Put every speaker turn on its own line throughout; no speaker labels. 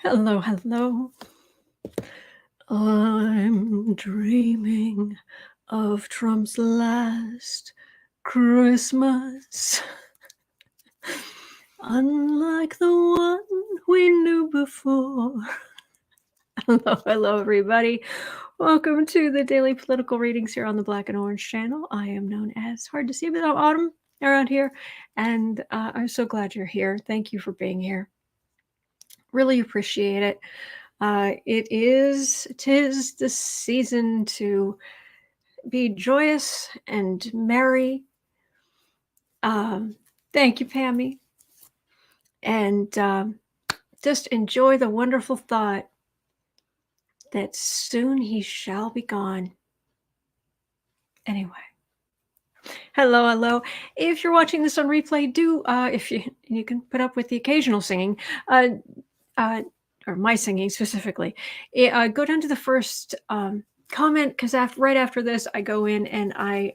Hello, hello. I'm dreaming of Trump's last Christmas. Unlike the one we knew before. Hello, everybody. Welcome to the daily political readings here on the Black and Orange channel. I am known as Hard to See Without Autumn around here, and I'm so glad you're here. Thank you for being here. Really appreciate it. Tis the season to be joyous and merry. Thank you, Pammy. And just enjoy the wonderful thought that soon he shall be gone. Anyway. Hello. If you're watching this on replay, do, if you can put up with the occasional singing, or my singing specifically, go down to the first comment, because right after this, I go in and I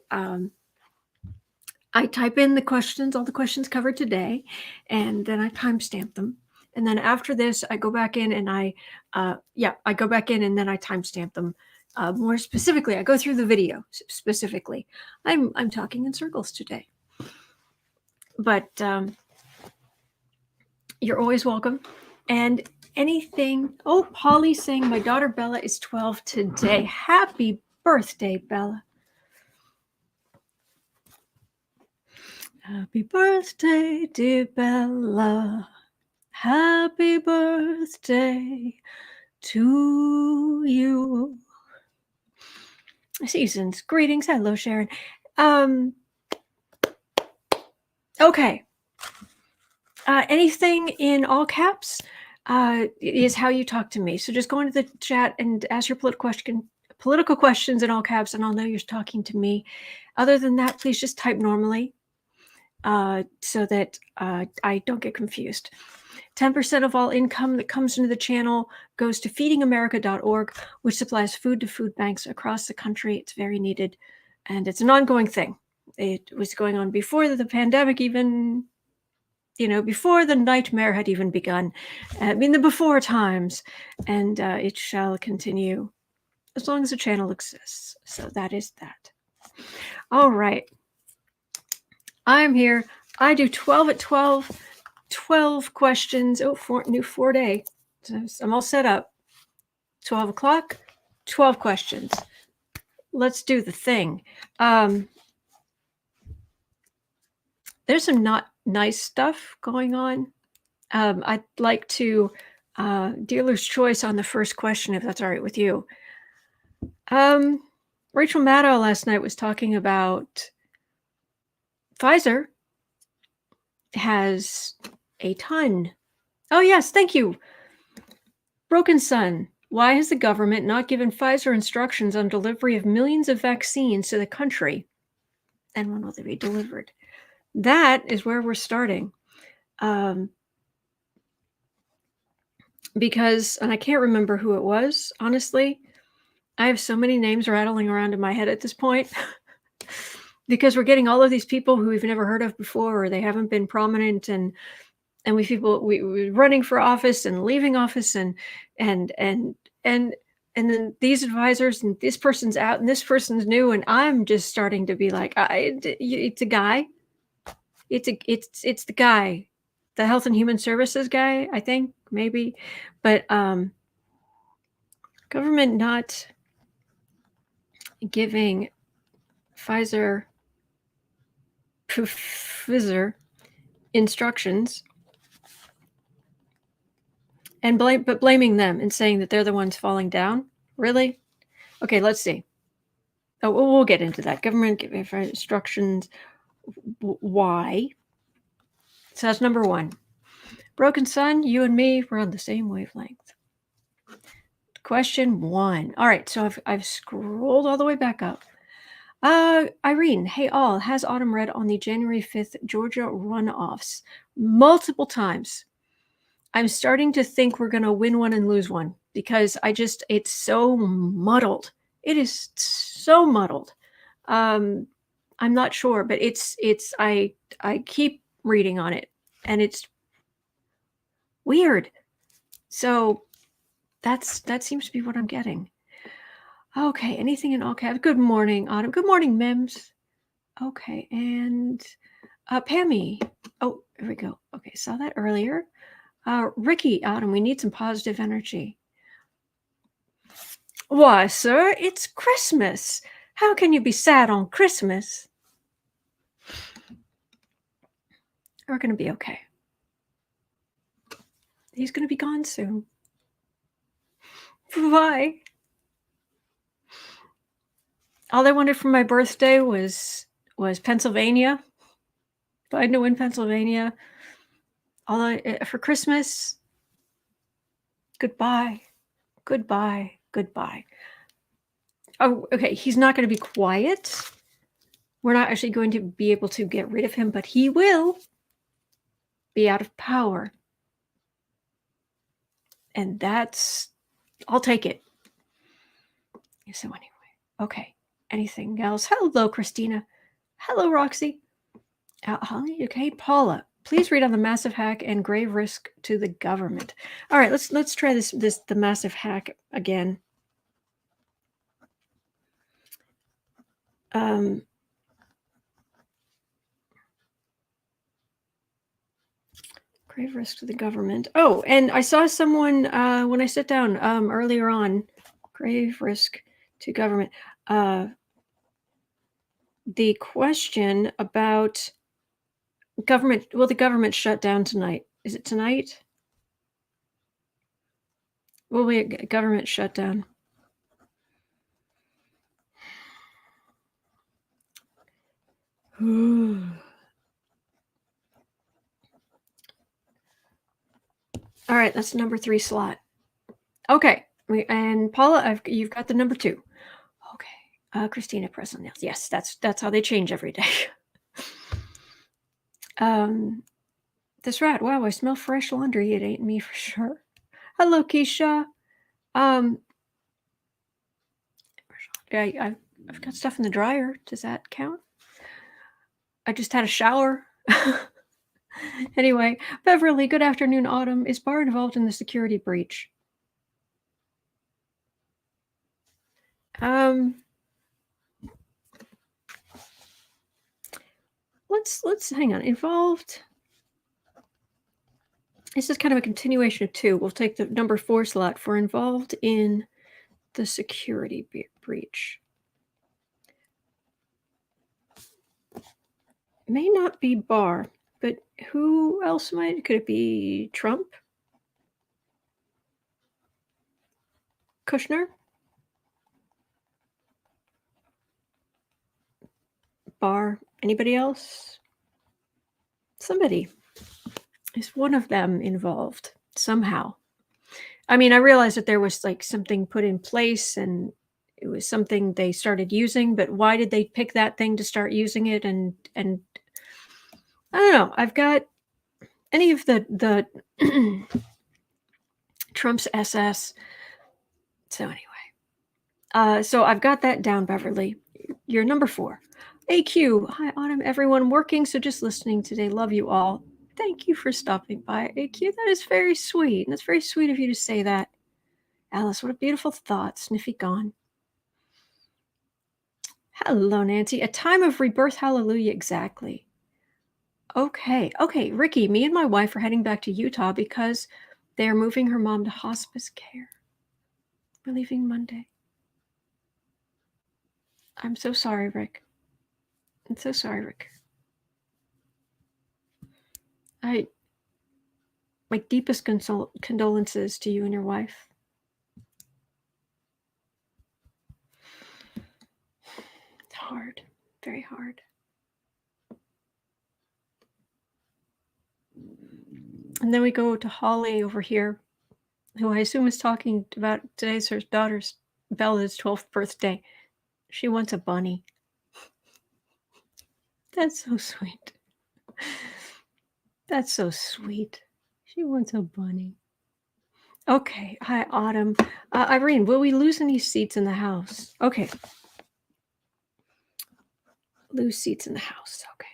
type in the questions, all the questions covered today, and then I timestamp them. And then after this, I go back in and I go back in and then I timestamp them. More specifically, I go through the video specifically. I'm talking in circles today, but you're always welcome. And anything. Oh, Polly's saying my daughter Bella is 12 today. Happy birthday, Bella. Happy birthday, dear Bella. Happy birthday to you. Seasons. Greetings. Hello, Sharon. Okay. Anything in all caps is how you talk to me. So just go into the chat and ask your political questions in all caps, and I'll know you're talking to me. Other than that, please just type normally so that I don't get confused. 10% of all income that comes into the channel goes to feedingamerica.org, which supplies food to food banks across the country. It's very needed, and it's an ongoing thing. It was going on before the pandemic even, before the nightmare had even begun. The before times, and it shall continue as long as the channel exists. So that is that. All right. I'm here. I do 12 at 12. 12 questions. New 4-day. So I'm all set up. 12 o'clock, 12 questions. Let's do the thing. There's some not nice stuff going on. I'd like to dealer's choice on the first question, if that's all right with you. Rachel Maddow last night was talking about Pfizer has a ton. Oh, yes, thank you. Broken Sun. Why has the government not given Pfizer instructions on delivery of millions of vaccines to the country? And when will they be delivered? That is where we're starting. Because, and I can't remember who it was, honestly. I have so many names rattling around in my head at this point. Because we're getting all of these people who we've never heard of before, or they haven't been prominent, and we're running for office and leaving office, and then these advisors, and this person's out and this person's new, and I'm just starting to be like, it's a guy. It's the guy, the Health and Human Services guy, I think, maybe, but government not giving Pfizer instructions and blaming them and saying that they're the ones falling down. Really? Okay, let's see. Oh, we'll get into that. Government giving instructions. Why? So that's number one. Broken Sun, you and me, we're on the same wavelength. Question one. All right, so I've scrolled all the way back up. Irene, hey all, has Autumn read on the January 5th Georgia runoffs multiple times? I'm starting to think we're going to win one and lose one, because it's so muddled. It is so muddled. I'm not sure, but I keep reading on it, and it's weird. So that seems to be what I'm getting. Okay, anything in all caps? Good morning, Autumn. Good morning, Mims. Okay, and Pammy. Oh, here we go. Okay, saw that earlier. Ricky, Autumn, we need some positive energy. Why, sir, it's Christmas. How can you be sad on Christmas? We're going to be okay. He's going to be gone soon. Bye. All I wanted for my birthday was Pennsylvania. If I knew in Pennsylvania. For Christmas, goodbye. Goodbye. Goodbye. Oh, okay. He's not going to be quiet. We're not actually going to be able to get rid of him, but he will be out of power. And I'll take it. So anyway, okay. Anything else? Hello, Christina. Hello, Roxy. Holly, okay. Paula, please read on the massive hack and grave risk to the government. All right, let's try the massive hack again. Grave risk to the government. Oh, and I saw someone when I sat down earlier on. Grave risk to government. The question about government. Will the government shut down tonight? Is it tonight? Will we get government shutdown? All right, that's the number 3 slot. Okay, and Paula, you've got the number 2. Okay, Christina Presley. Yes, that's how they change every day. This rat. Wow, I smell fresh laundry. It ain't me for sure. Hello, Keisha. I've got stuff in the dryer. Does that count? I just had a shower. Anyway, Beverly, good afternoon, Autumn. Is Barr involved in the security breach? Let's hang on. Involved. This is kind of a continuation of 2. We'll take the number 4 slot for involved in the security breach. May not be Barr, but who else might? Could it be Trump? Kushner? Barr? Anybody else? Somebody. Is one of them involved somehow? I mean, I realized that there was like something put in place and it was something they started using, but why did they pick that thing to start using it? And I don't know. I've got any of the Trump's SS. So anyway, so I've got that down, Beverly. You're number 4. AQ. Hi, Autumn. Everyone working, so just listening today. Love you all. Thank you for stopping by, AQ. That is very sweet. And that's very sweet of you to say that. Alice, what a beautiful thought. Sniffy gone. Hello, Nancy. A time of rebirth. Hallelujah. Exactly. Okay. Ricky, me and my wife are heading back to Utah because they are moving her mom to hospice care. We're leaving Monday. I'm so sorry, Rick. I'm so sorry, Rick. My deepest condolences to you and your wife. It's hard. Very hard. And then we go to Holly over here, who I assume is talking about today's her daughter's Bella's 12th birthday. She wants a bunny. That's so sweet. That's so sweet. She wants a bunny. Okay. Hi, Autumn. Irene, will we lose any seats in the house? Okay. Lose seats in the house. Okay.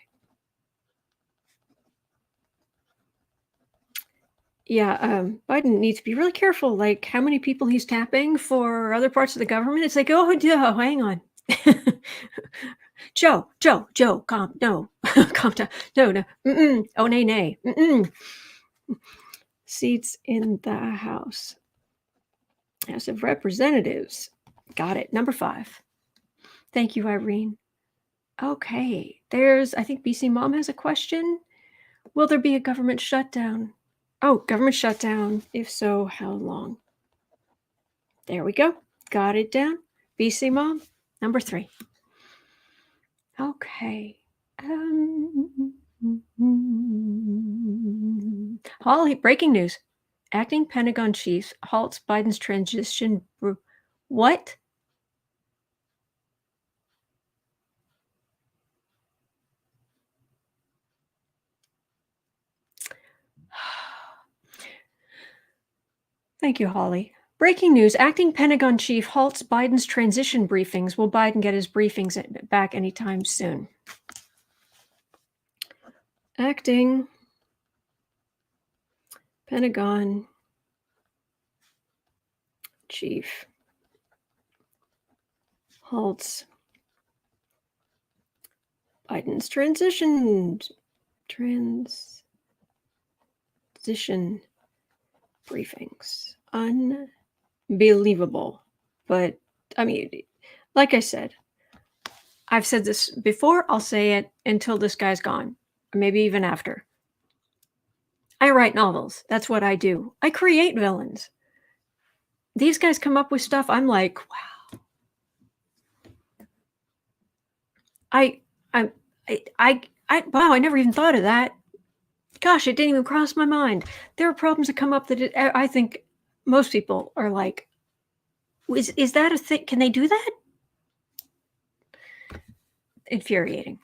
Yeah, Biden needs to be really careful, like, how many people he's tapping for other parts of the government. It's like, "Oh, Joe, hang on." Joe, calm no, calm down. No, no, mm-mm. Oh, nay, nay, mm-mm. Seats in the House. House of Representatives. Got it. Number 5. Thank you, Irene. Okay, I think BC Mom has a question. Will there be a government shutdown? Oh, government shutdown. If so, how long? There we go. Got it down. BC Mom, number 3. Okay. Holly, breaking news. Acting Pentagon chief halts Biden's transition. What? Thank you, Holly. Breaking news. Acting Pentagon chief halts Biden's transition briefings. Will Biden get his briefings back anytime soon? Acting Pentagon chief halts Biden's transition briefings. Unbelievable. But I mean, like I said, I've said this before, I'll say it until this guy's gone, or maybe even after. I write novels. That's what I do. I create villains. These guys come up with stuff. I'm like, wow. Wow, I never even thought of that. Gosh, it didn't even cross my mind. There are problems that come up that I think most people are like, is that a thing? Can they do that? Infuriating.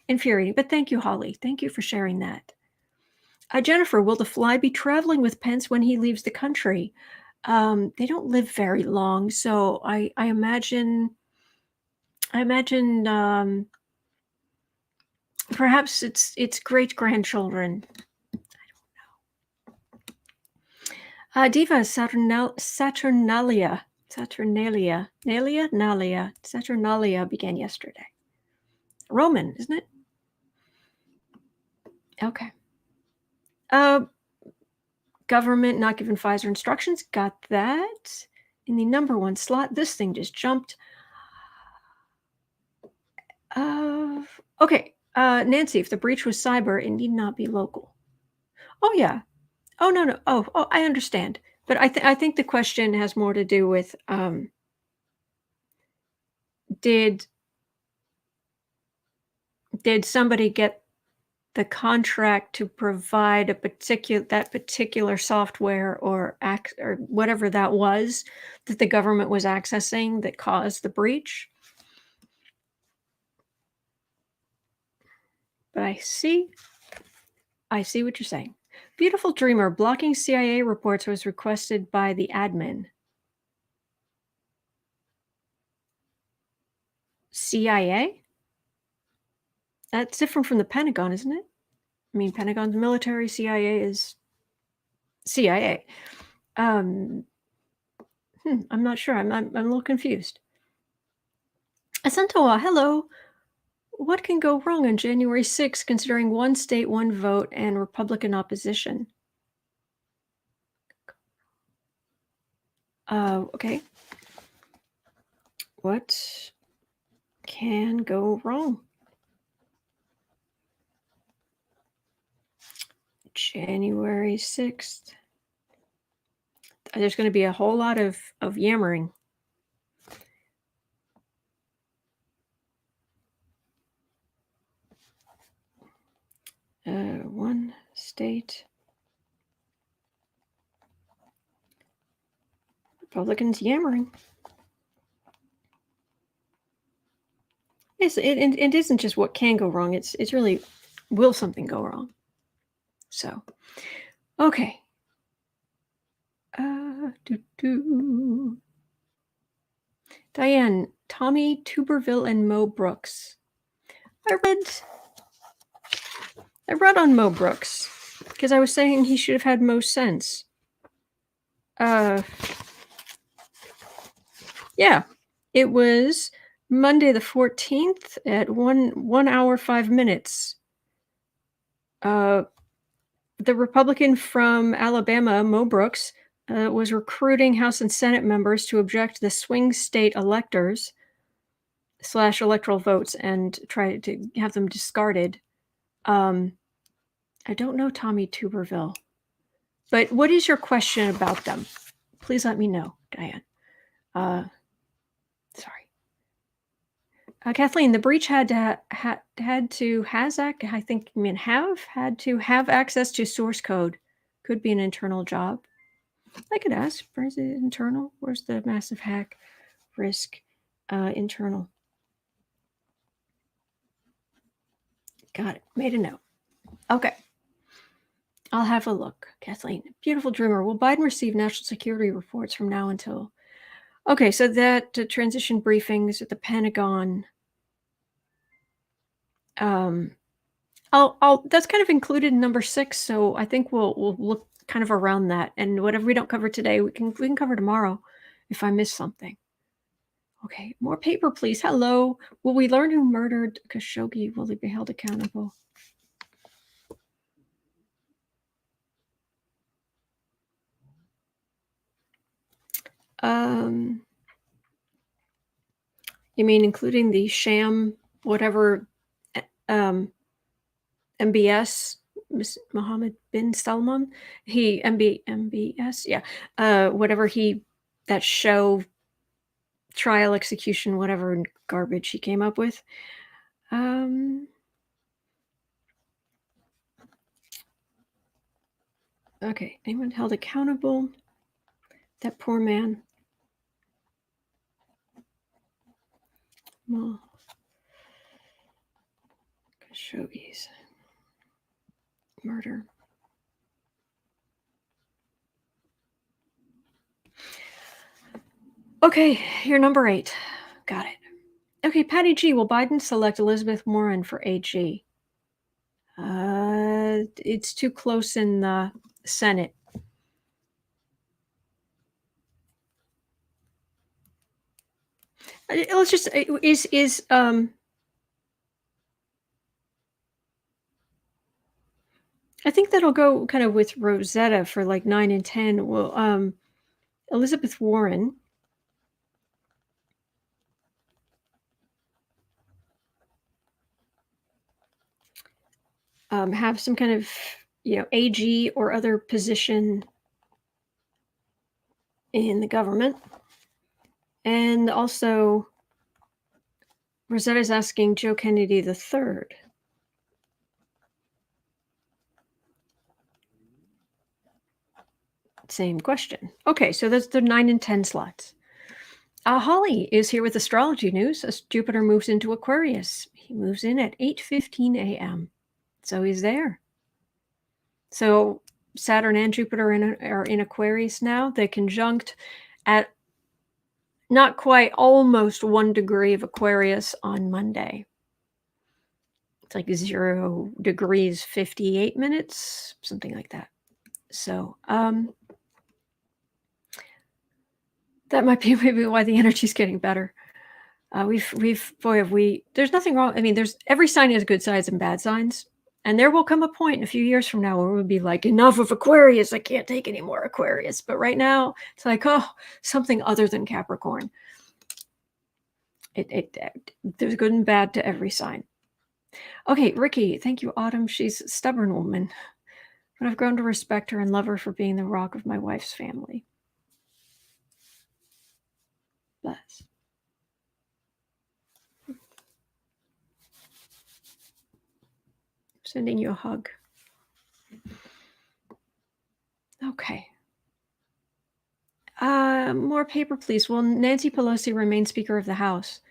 But thank you, Holly. Thank you for sharing that. Jennifer, will the fly be traveling with Pence when he leaves the country? They don't live very long, so I imagine perhaps it's great grandchildren. I don't know. Diva Saturnalia began yesterday. Roman, isn't it? Okay. Government not given Pfizer instructions. Got that. In the number 1 slot, this thing just jumped. Okay. Nancy, if the breach was cyber, it need not be local. Oh, yeah. Oh, no. Oh, I understand. But I think the question has more to do with did somebody get the contract to provide that particular software or whatever that was that the government was accessing that caused the breach? But I see what you're saying. Beautiful Dreamer, blocking CIA reports was requested by the admin. CIA? That's different from the Pentagon, isn't it? I mean, Pentagon's military, CIA is CIA. I'm not sure. I'm a little confused. Asantoa, hello. What can go wrong on January 6th, considering one state, one vote, and Republican opposition? Okay. What can go wrong? January 6th. There's going to be a whole lot of yammering. One state. Republicans yammering. It isn't just what can go wrong. It's really, will something go wrong? So, okay. Diane, Tommy Tuberville and Mo Brooks. I read on Mo Brooks because I was saying he should have had most sense. Yeah, it was Monday the 14th at 1 hour 5 minutes. Uh, the Republican from Alabama, Mo Brooks, was recruiting House and Senate members to object to the swing state electors slash electoral votes and try to have them discarded. I don't know Tommy Tuberville, but what is your question about them? Please let me know, Diane. Sorry. Kathleen, the breach had to have access to source code. Could be an internal job. I could ask, is it internal? Where's the massive hack risk? Internal. Got it. Made a note. Okay. I'll have a look. Kathleen, beautiful dreamer. Will Biden receive national security reports from now until? Okay, so that transition briefings at the Pentagon. That's kind of included in number 6, so I think we'll look kind of around that, and whatever we don't cover today, we can cover tomorrow if I miss something. Okay, more paper, please. Hello. Will we learn who murdered Khashoggi? Will he be held accountable? You mean including the sham, whatever, MBS, Mohammed bin Salman? MBS, yeah. Whatever that show, trial, execution, whatever garbage he came up with. Okay, anyone held accountable? That poor man. Well, Khashoggi's murder. Okay, you're number 8. Got it. Okay, Patty G. Will Biden select Elizabeth Warren for AG? It's too close in the Senate. Let's just I think that'll go kind of with Rosetta for like 9 and 10. Well, Elizabeth Warren. Have some kind of, AG or other position in the government. And also, Rosetta's asking Joe Kennedy III. Same question. Okay, so that's the 9 and 10 slots. Holly is here with astrology news as Jupiter moves into Aquarius. He moves in at 8:15 a.m. So he's there. So Saturn and Jupiter are in Aquarius now. They conjunct at not quite, almost 1 degree of Aquarius on Monday. It's like 0 degrees 58 minutes, something like that. So that might be maybe why the energy's getting better. There's nothing wrong. I mean, every sign has good signs and bad signs. And there will come a point in a few years from now where we'll be like, enough of Aquarius. I can't take any more Aquarius. But right now, it's like, something other than Capricorn. There's good and bad to every sign. Okay, Ricky, thank you, Autumn. She's a stubborn woman, but I've grown to respect her and love her for being the rock of my wife's family. Bless. Sending you a hug. Okay. More paper, please. Will Nancy Pelosi remain Speaker of the House?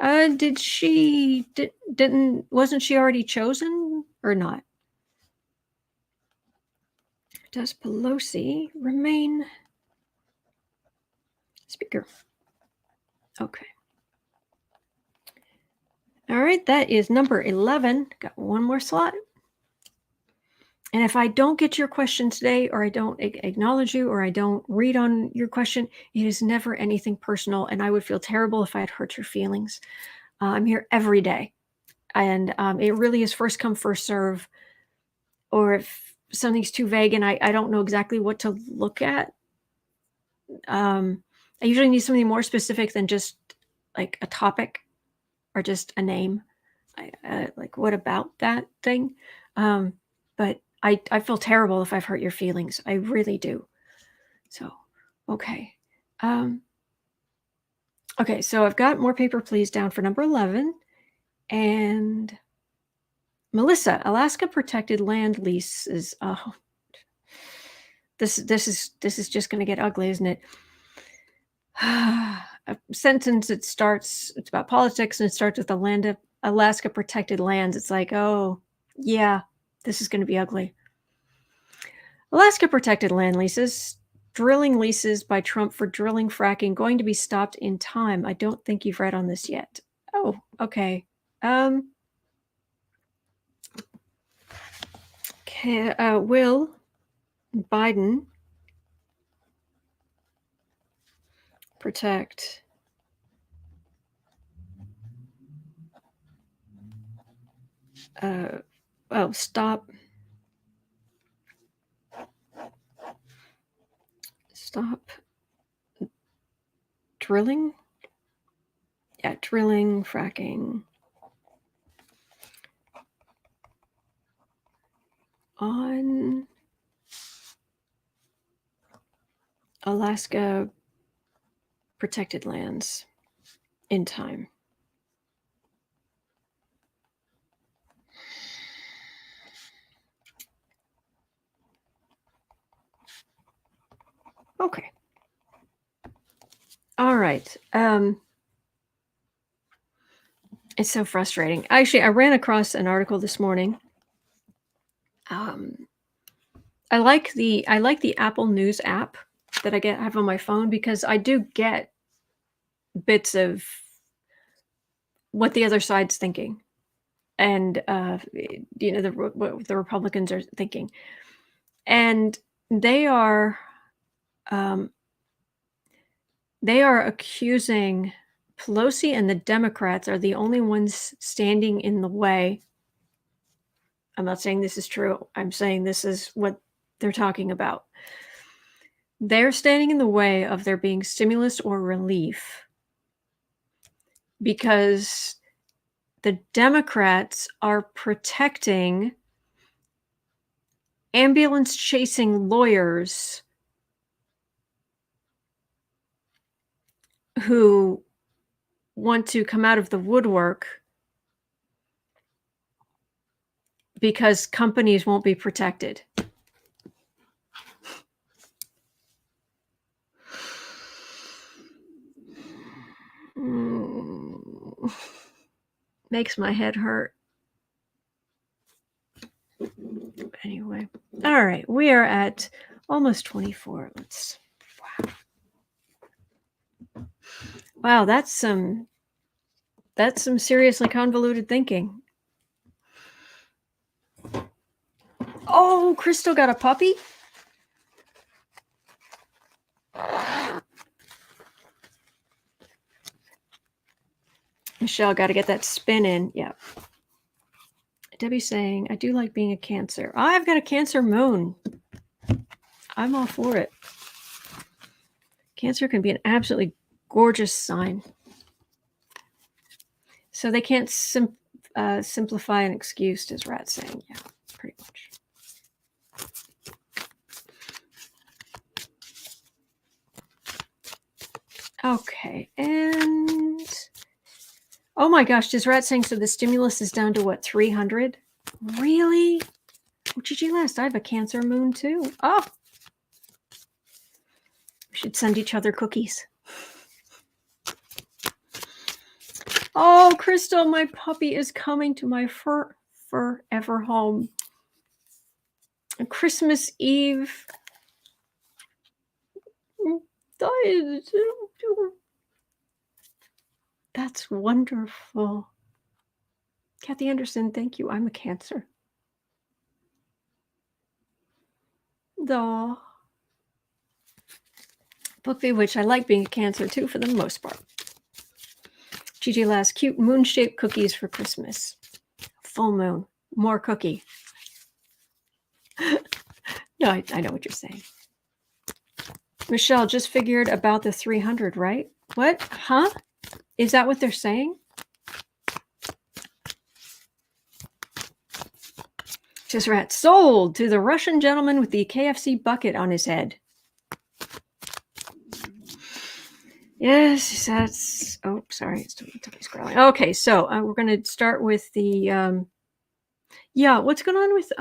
Wasn't she already chosen or not? Does Pelosi remain Speaker? Okay. All right, that is number 11. Got one more slot. And if I don't get your question today, or I don't acknowledge you, or I don't read on your question, it is never anything personal. And I would feel terrible if I had hurt your feelings. I'm here every day. And it really is first come, first serve. Or if something's too vague and I don't know exactly what to look at, I usually need something more specific than just like a topic or just a name. Like, what about that thing? But I feel terrible if I've hurt your feelings. I really do. So, okay. Um, okay, so I've got more paper, please, down for number 11. And Melissa, Alaska protected land leases. Oh, this is just going to get ugly, isn't it? A sentence that starts, it's about politics, and it starts with the land of Alaska protected lands. It's like, oh, yeah, this is going to be ugly. Alaska protected land leases, drilling leases by Trump for drilling fracking going to be stopped in time. I don't think you've read on this yet. Oh, okay. Will Biden protect stop drilling? Yeah, drilling, fracking on Alaska protected lands in time. Okay. All right. It's so frustrating. Actually, I ran across an article this morning. I like the Apple News app that I have on my phone, because I do get bits of what the other side's thinking, and what the Republicans are thinking, and they are accusing Pelosi, and the Democrats are the only ones standing in the way. I'm not saying this is true. I'm saying this is what they're talking about. They're standing in the way of there being stimulus or relief, because the Democrats are protecting ambulance chasing lawyers who want to come out of the woodwork because companies won't be protected. Makes my head hurt. Anyway, all right, we are at almost 24. Wow, that's some seriously convoluted thinking. Oh, Crystal got a puppy? Michelle, got to get that spin in. Yeah. Debbie's saying, I do like being a Cancer. I've got a Cancer moon. I'm all for it. Cancer can be an absolutely gorgeous sign. So they can't simplify an excuse, as Rat's saying. Yeah, pretty much. Okay, and oh my gosh, does Rat saying, so the stimulus is down to what, 300? Really? What did you last? I have a Cancer moon too. Oh, we should send each other cookies. Oh, Crystal, my puppy is coming to my forever home. Christmas Eve. That's wonderful. Kathy Anderson, thank you. I'm a Cancer. Aw. Book Bewitched. I like being a Cancer too, for the most part. Gigi Last, cute moon-shaped cookies for Christmas. Full moon, more cookie. No, I know what you're saying. Michelle, just figured about the 300, right? What? Huh? Is that what they're saying? Just rat sold to the Russian gentleman with the KFC bucket on his head. Yes, that's. Oh, sorry, it's took me scrolling. Okay, so we're going to start with the. Yeah, what's going on with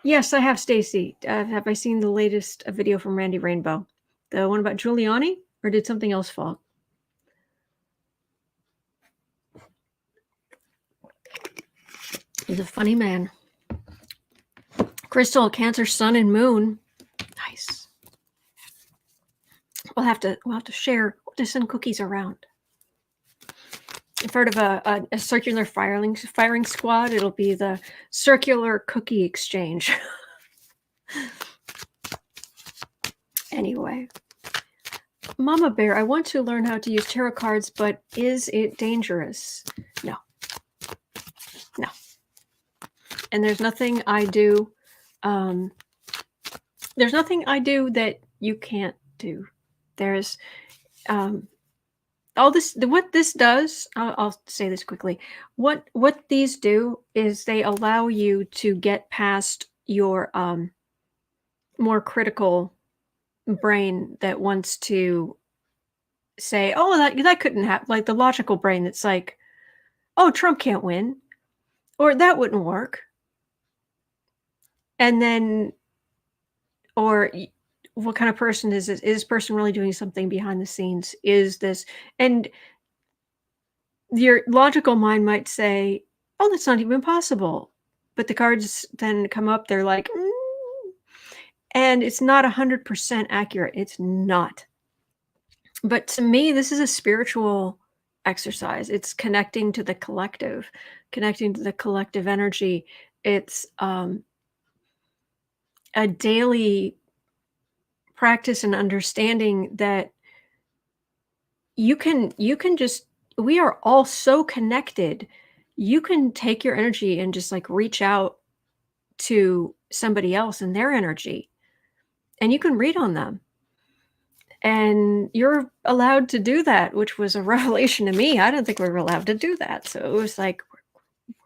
Yes, I have, Stacy. Have I seen the latest video from Randy Rainbow? The one about Giuliani? Or did something else fall? He's a funny man. Crystal, Cancer, Sun, and Moon. Nice. We'll have to share. We'll just send cookies around. I've heard of a circular firing squad. It'll be the circular cookie exchange. Anyway, Mama Bear, I want to learn how to use tarot cards, but is it dangerous? No. No. And there's nothing I do. There's nothing I do that you can't do. There's all this. What this does, I'll say this quickly. What these do is they allow you to get past your more critical brain that wants to say, oh, that couldn't happen. Like the logical brain that's like, oh, Trump can't win, or that wouldn't work. And then, or what kind of person is this? Is this person really doing something behind the scenes? Is this, and your logical mind might say, oh, that's not even possible. But the cards then come up, they're like, and it's not 100% accurate. It's not. But to me, this is a spiritual exercise. It's connecting to the collective energy. It's a daily practice and understanding that you can just, we are all so connected. You can take your energy and just like reach out to somebody else and their energy, and you can read on them. And you're allowed to do that, which was a revelation to me. I didn't think we were allowed to do that. So it was like,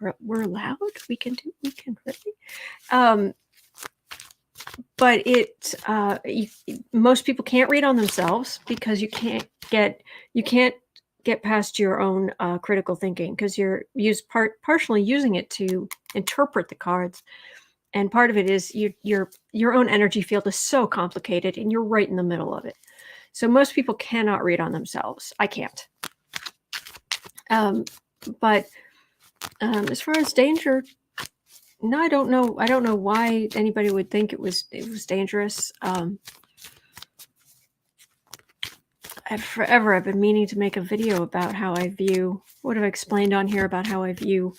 we're allowed. We can really. But it most people can't read on themselves because you can't get past your own critical thinking, because you're partially using it to interpret the cards, and part of it is your own energy field is so complicated, and you're right in the middle of it. So most people cannot read on themselves. I can't. But as far as danger, no, I don't know. I don't know why anybody would think it was dangerous. I've been meaning to make a video about how I view, what have I explained on here about how I view,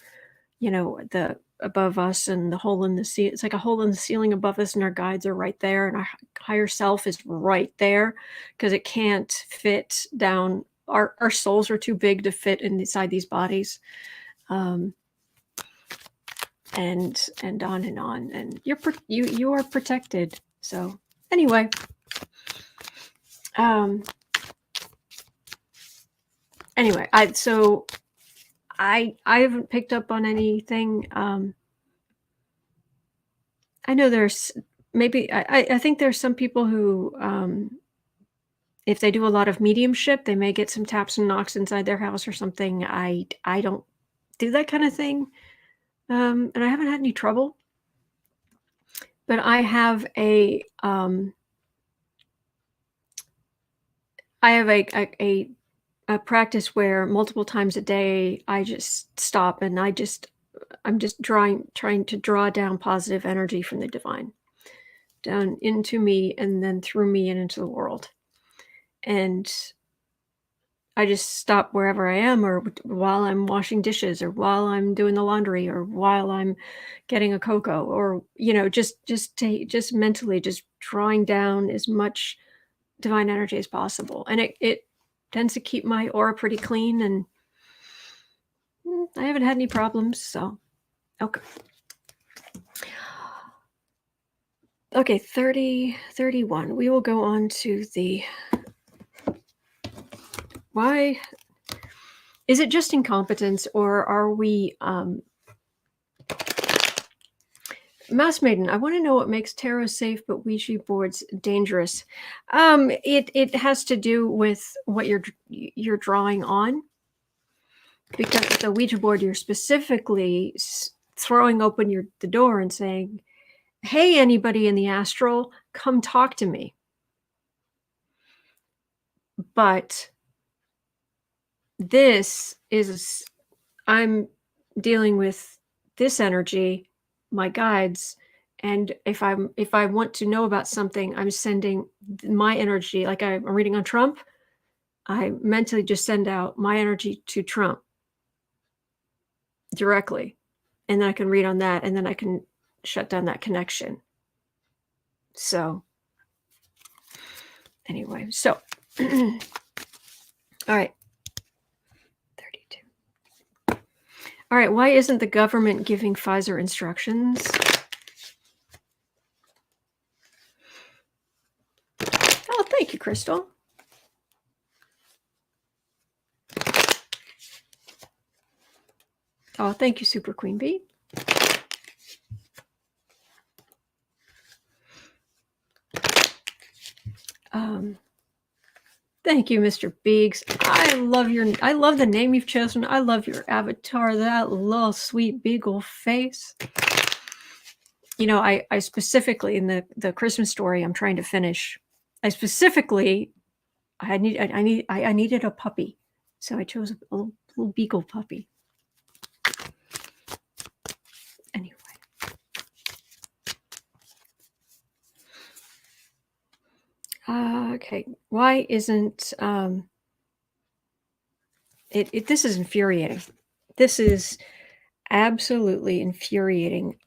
the above us and the hole in the ceiling. It's like a hole in the ceiling above us, and our guides are right there, and our higher self is right there, because it can't fit down. Our souls are too big to fit inside these bodies. And on and on, and you are protected. So anyway, I haven't picked up on anything. I know there's maybe I think there's some people who if they do a lot of mediumship, they may get some taps and knocks inside their house or something. I don't do that kind of thing. And I haven't had any trouble, but I have a practice where multiple times a day I just stop and I'm just trying to draw down positive energy from the divine down into me and then through me and into the world. And I just stop wherever I am, or while I'm washing dishes, or while I'm doing the laundry, or while I'm getting a cocoa, or just mentally just drawing down as much divine energy as possible, and it tends to keep my aura pretty clean, and I haven't had any problems. So okay. Okay, 30, 31. We will go on to the why. Is it just incompetence, or are we Mouse Maiden? I want to know what makes tarot safe but Ouija boards dangerous. It has to do with what you're drawing on, because with the Ouija board you're specifically throwing open the door and saying, "Hey, anybody in the astral, come talk to me." But this is, I'm dealing with this energy, my guides, and if I want to know about something, I'm sending my energy. Like I'm reading on Trump, I mentally just send out my energy to Trump directly, and then I can read on that, and then I can shut down that connection. So anyway, so all right, 32. All right, why isn't the government giving Pfizer instructions? Oh, thank you, Crystal. Oh, thank you, Super Queen Bee. Thank you, Mr. Biggs. I love the name you've chosen. I love your avatar, that little sweet beagle face. You know, I specifically, in the Christmas story I'm trying to finish, I needed a puppy. So I chose a little beagle puppy. Anyway. Okay. Why isn't this is infuriating. This is absolutely infuriating.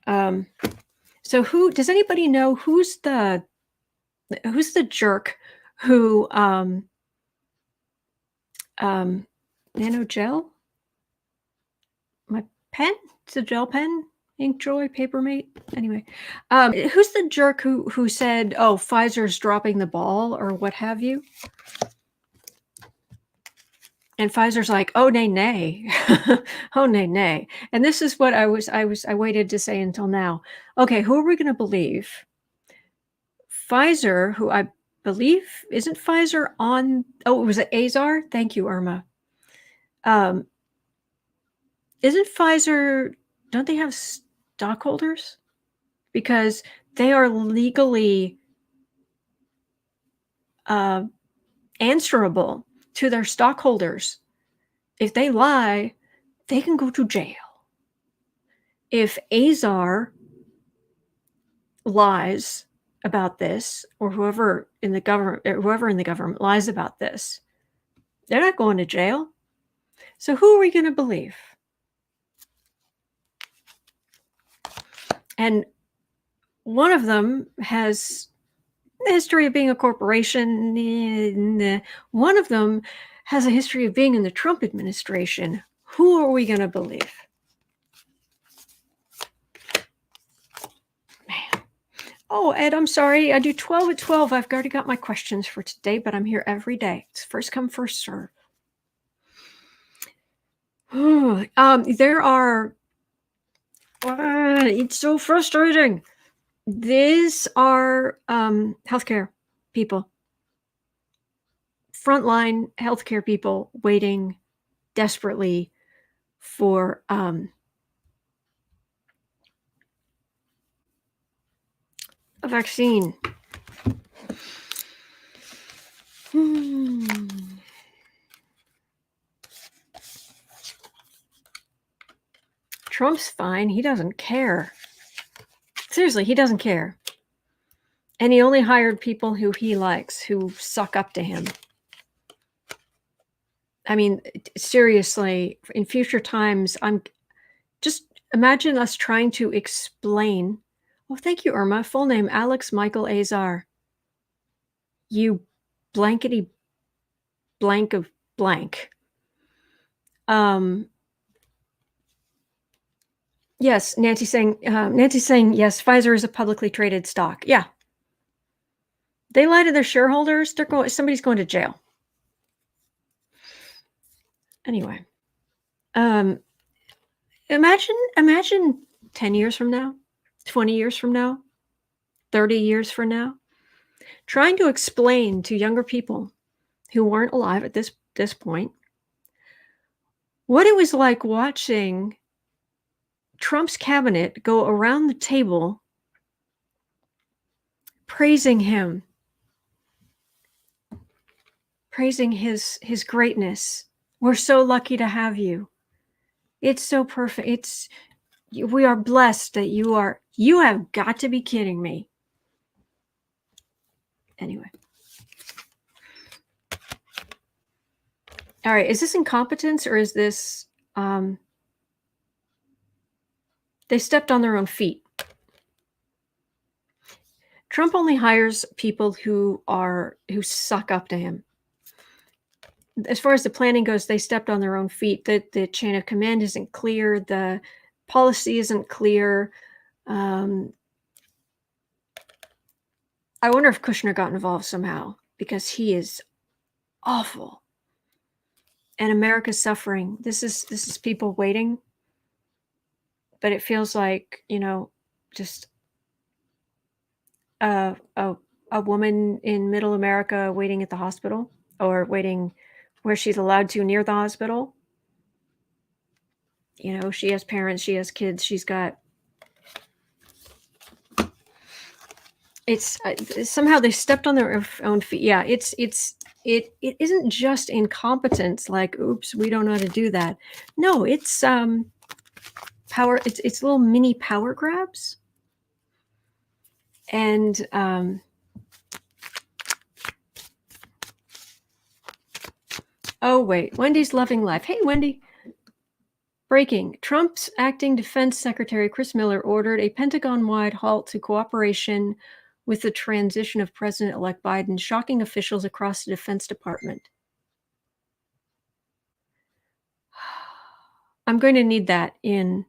So who does anybody know who's the jerk who nano gel? My pen? It's a gel pen? Ink Joy, Papermate. Anyway, who's the jerk who said, "Oh, Pfizer's dropping the ball," or what have you? And Pfizer's like, "Oh, nay, nay, oh, nay, nay." And this is what I waited to say until now. Okay, who are we going to believe? Pfizer, who I believe isn't Pfizer on? Oh, it was Azar. Thank you, Irma. Isn't Pfizer? Don't they have stockholders? Because they are legally answerable to their stockholders. If they lie, they can go to jail. If Azar lies about this, or whoever in the government lies about this, they're not going to jail. So who are we going to believe? And one of them has a history of being a corporation. One of them has a history of being in the Trump administration. Who are we going to believe? Man. Oh, Ed, I'm sorry. I do 12 at 12. I've already got my questions for today, but I'm here every day. It's first come, first serve. There are... it's so frustrating. These are healthcare people. Frontline healthcare people waiting desperately for a vaccine. Trump's fine. He doesn't care. Seriously, he doesn't care. And he only hired people who he likes, who suck up to him. I mean, seriously, in future times, I'm just imagine us trying to explain. Oh, thank you, Irma. Full name Alex Michael Azar. You blankety blank of blank. Um, yes, Nancy's saying yes. Pfizer is a publicly traded stock. Yeah, they lie to their shareholders. They're going. Somebody's going to jail. Anyway, um, imagine 10 years from now, 20 years from now, 30 years from now, trying to explain to younger people who weren't alive at this point what it was like watching Trump's cabinet go around the table praising him, praising his greatness. We're so lucky to have you. It's so perfect. We are blessed that you have got to be kidding me. Anyway. All right, is this incompetence or is this they stepped on their own feet? Trump only hires people who suck up to him. As far as the planning goes, they stepped on their own feet. The chain of command isn't clear. The policy isn't clear. I wonder if Kushner got involved somehow because he is awful. And America's suffering. This is people waiting. But it feels like, just a woman in middle America waiting at the hospital or waiting where she's allowed to near the hospital. She has parents, she has kids, she's got. It's somehow they stepped on their own feet. Yeah, it isn't just incompetence. Like, oops, we don't know how to do that. No, it's power. It's little mini power grabs. And oh wait, Wendy's loving life. Hey, Wendy. Breaking. Trump's acting defense secretary, Chris Miller, ordered a Pentagon-wide halt to cooperation with the transition of President-elect Biden, shocking officials across the Defense Department. I'm going to need that in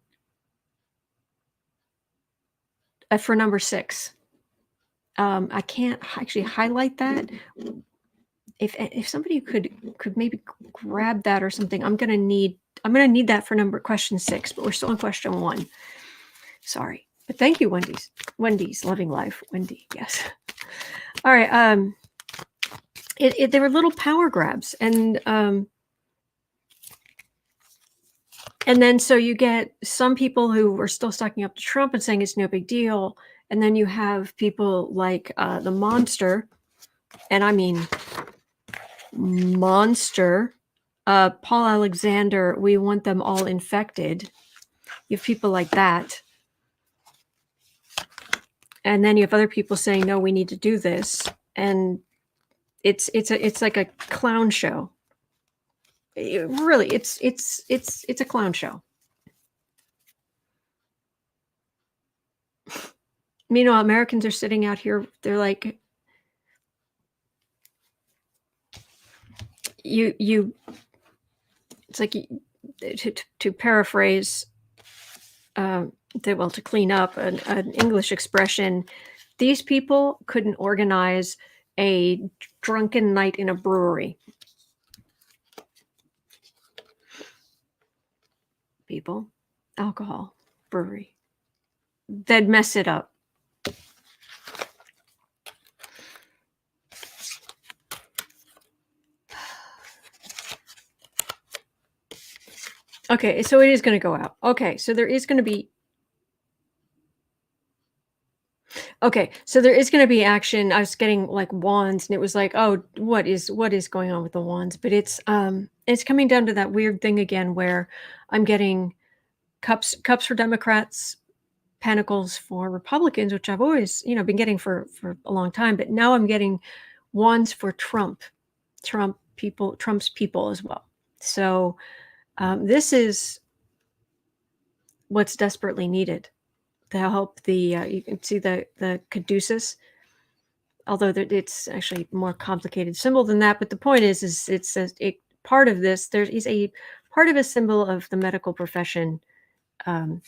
for number 6. I can't actually highlight that. If somebody could maybe grab that or something, I'm gonna need that for question 6, but we're still on question 1. Sorry. But thank you, Wendy's loving life. Wendy, yes. All right. They were little power grabs, and then so you get some people who were still stocking up to Trump and saying it's no big deal, and then you have people like the monster, and I mean monster, Paul Alexander. We want them all infected. You have people like that. And then you have other people saying, no, we need to do this. And it's like a clown show. It's a clown show. Meanwhile, Americans are sitting out here. They're like, it's like, to paraphrase, to clean up an English expression, these people couldn't organize a drunken night in a brewery. People, alcohol, brewery. They'd mess it up. Okay, so it is going to go out. Okay, so there is going to be. Okay, so there is going to be action. I was getting like wands, and it was like, oh, what is going on with the wands? But it's coming down to that weird thing again, where I'm getting cups for Democrats, pentacles for Republicans, which I've always been getting for a long time. But now I'm getting wands for Trump's people as well. So this is what's desperately needed to help the. You can see the caduceus, although it's actually more complicated symbol than that. But the point is it's a part of this. There is a part of a symbol of the medical profession. And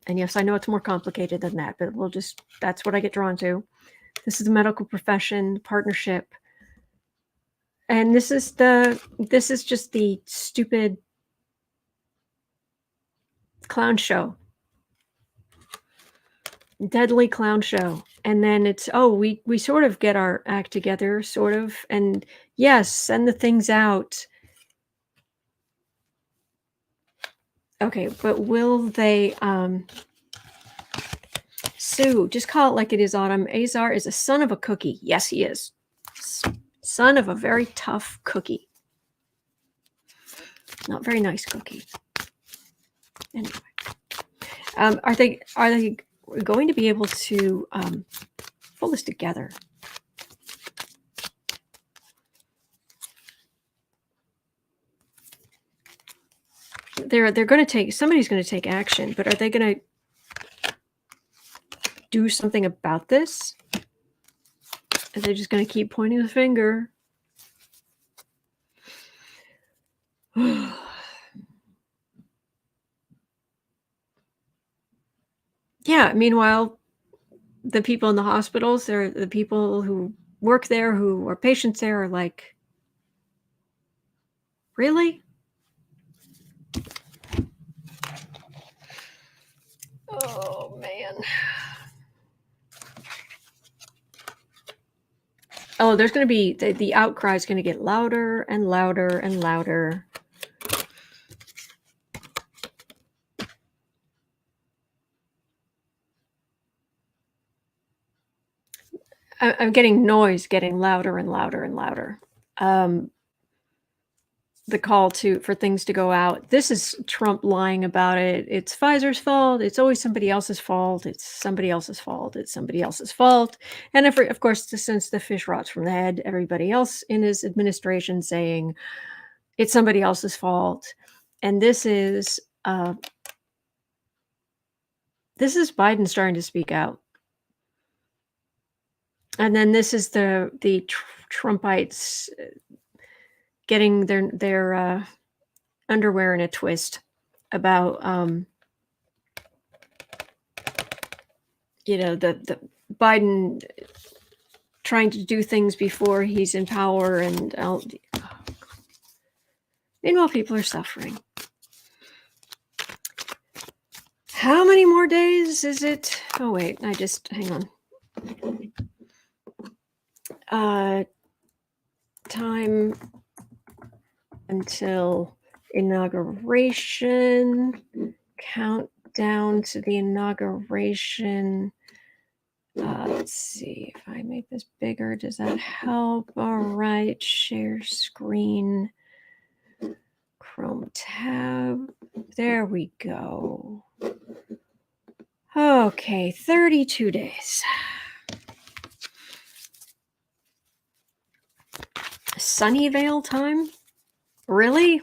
yes, I know it's more complicated than that, but that's what I get drawn to. This is the medical profession partnership. And this is just the stupid clown show. Deadly clown show. And then it's, oh, we sort of get our act together, sort of. And yes, send the things out. Okay, but will they sue? Just call it like it is, Autumn. Azar is a son of a cookie. Yes, he is. Son of a very tough cookie. Not very nice cookie. Anyway, are they going to be able to pull this together? They're going to take, somebody's going to take action, but are they going to do something about this? Are they just going to keep pointing the finger? Yeah, meanwhile, the people in the hospitals, they're the people who work there, who are patients there, are like, really? Oh, man. Oh, there's going to be, the outcry is going to get louder and louder and louder. I'm getting noise getting louder and louder and louder. The call for things to go out. This is Trump lying about it. It's Pfizer's fault. It's always somebody else's fault. It's somebody else's fault. It's somebody else's fault. And of course, since the fish rots from the head, everybody else in his administration saying it's somebody else's fault. And this is Biden starting to speak out. And then this is the Trumpites getting their underwear in a twist about the Biden trying to do things before he's in power, and meanwhile people are suffering. How many more days is it? Oh wait, hang on. Time until inauguration. Countdown to the inauguration. Let's see if I make this bigger. Does that help? All right. Share screen. Chrome tab. There we go. Okay, 32 days. Sunnyvale time? Really?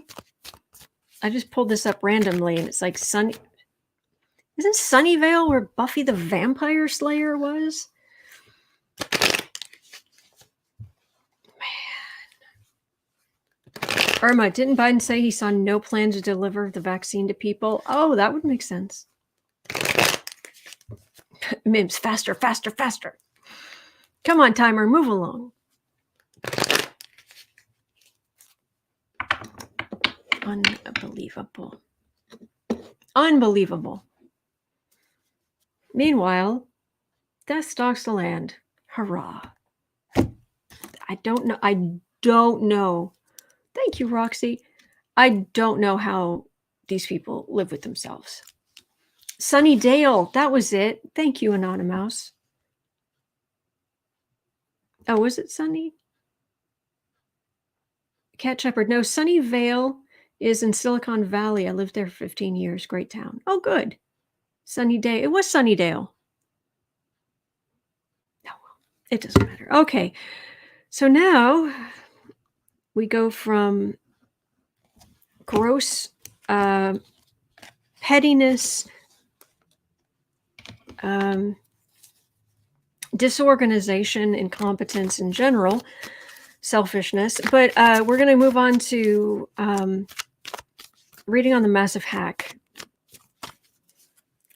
I just pulled this up randomly and it's like Isn't Sunnyvale where Buffy the Vampire Slayer was? Man. Irma, didn't Biden say he saw no plan to deliver the vaccine to people? Oh, that would make sense. Mims, faster, faster, faster. Come on, timer, move along. Unbelievable. Unbelievable. Meanwhile, death stalks the land. Hurrah. I don't know. Thank you, Roxy. I don't know how these people live with themselves. Sunnydale, that was it. Thank you, Anonymous. Oh, was it Sunny? Cat Shepherd. No, Sunnyvale is in Silicon Valley. I lived there for 15 years. Great town. Oh, good. Sunnydale. It was Sunnydale. Oh, well, it doesn't matter. Okay. So now we go from gross pettiness, disorganization, incompetence in general, selfishness. But we're going to move on to reading on the massive hack.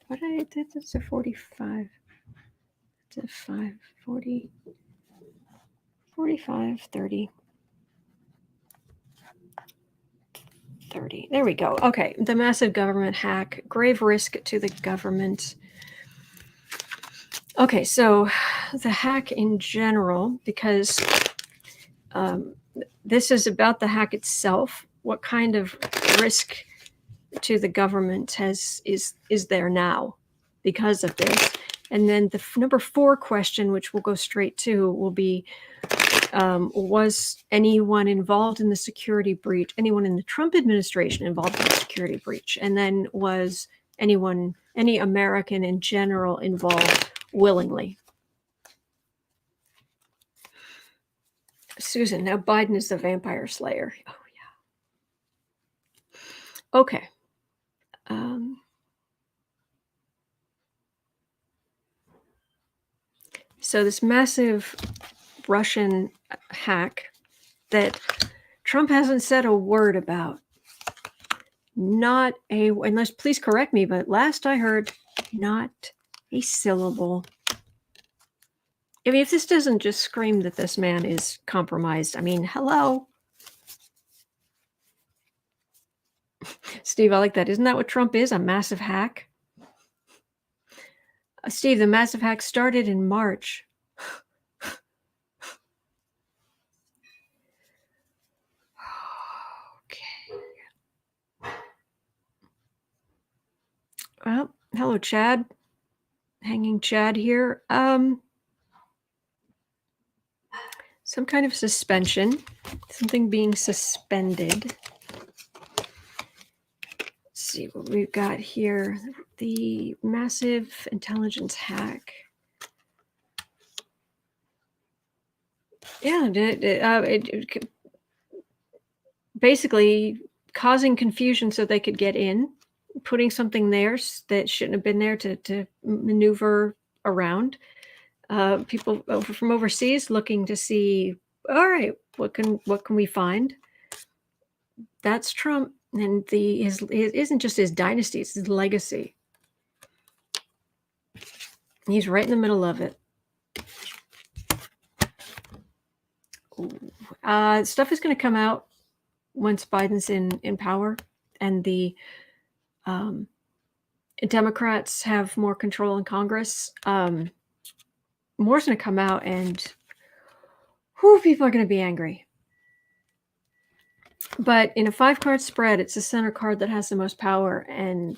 What I did, that's a 45. It's a 5, 40, 45, 30. 30. There we go. Okay, the massive government hack, grave risk to the government. Okay, so the hack in general, because this is about the hack itself. What kind of risk to the government is there now because of this? And then the number 4 question, which we'll go straight to, will be, was anyone involved in the security breach, anyone in the Trump administration involved in the security breach? And then was any American in general involved willingly? Susan, now Biden is the vampire slayer. Oh, yeah. Okay. So this massive Russian hack that Trump hasn't said a word about. Not a, unless please correct me, but last I heard, not a syllable. I mean, if this doesn't just scream that this man is compromised, I mean, hello. Steve, I like that. Isn't that what Trump is? A massive hack? Steve, the massive hack started in March. Okay. Well, hello, Chad. Hanging Chad here. Some kind of suspension. Something being suspended. Let's see what we've got here. The massive intelligence hack. Yeah, it basically causing confusion so they could get in, putting something there that shouldn't have been there to maneuver around. People from overseas looking to see, all right, what can we find? That's Trump, and his isn't just his dynasty; it's his legacy. He's right in the middle of it. Stuff is going to come out once Biden's in power, and the Democrats have more control in Congress. More's going to come out, and people are going to be angry. But in a 5-card spread, it's the center card that has the most power, and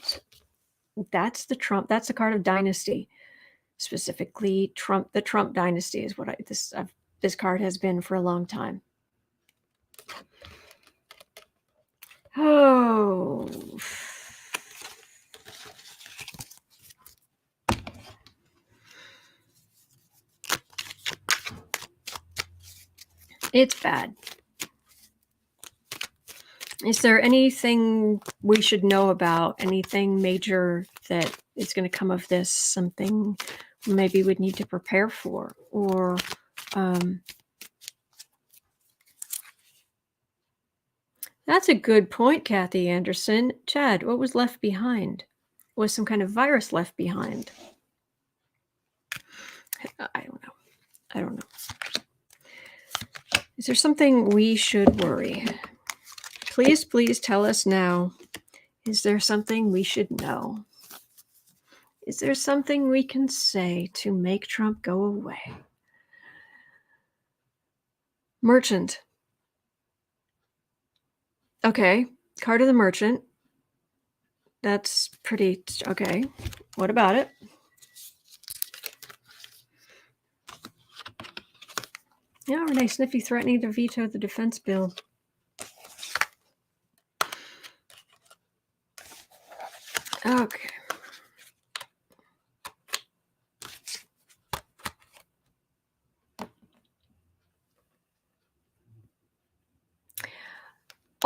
that's the Trump. That's the card of dynasty, specifically Trump. The Trump dynasty is what this card has been for a long time. Oh. It's bad. Is there anything we should know about? Anything major that is going to come of this? Something maybe we'd need to prepare for? Or that's a good point, Kathy Anderson. Chad, what was left behind? Was some kind of virus left behind? I don't know. Is there something we should worry? Please tell us now. Is there something we should know? Is there something we can say to make Trump go away? Merchant. Okay, card of the merchant. That's pretty okay. What about it? Yeah, Renee Sniffy threatening to veto the defense bill. Okay.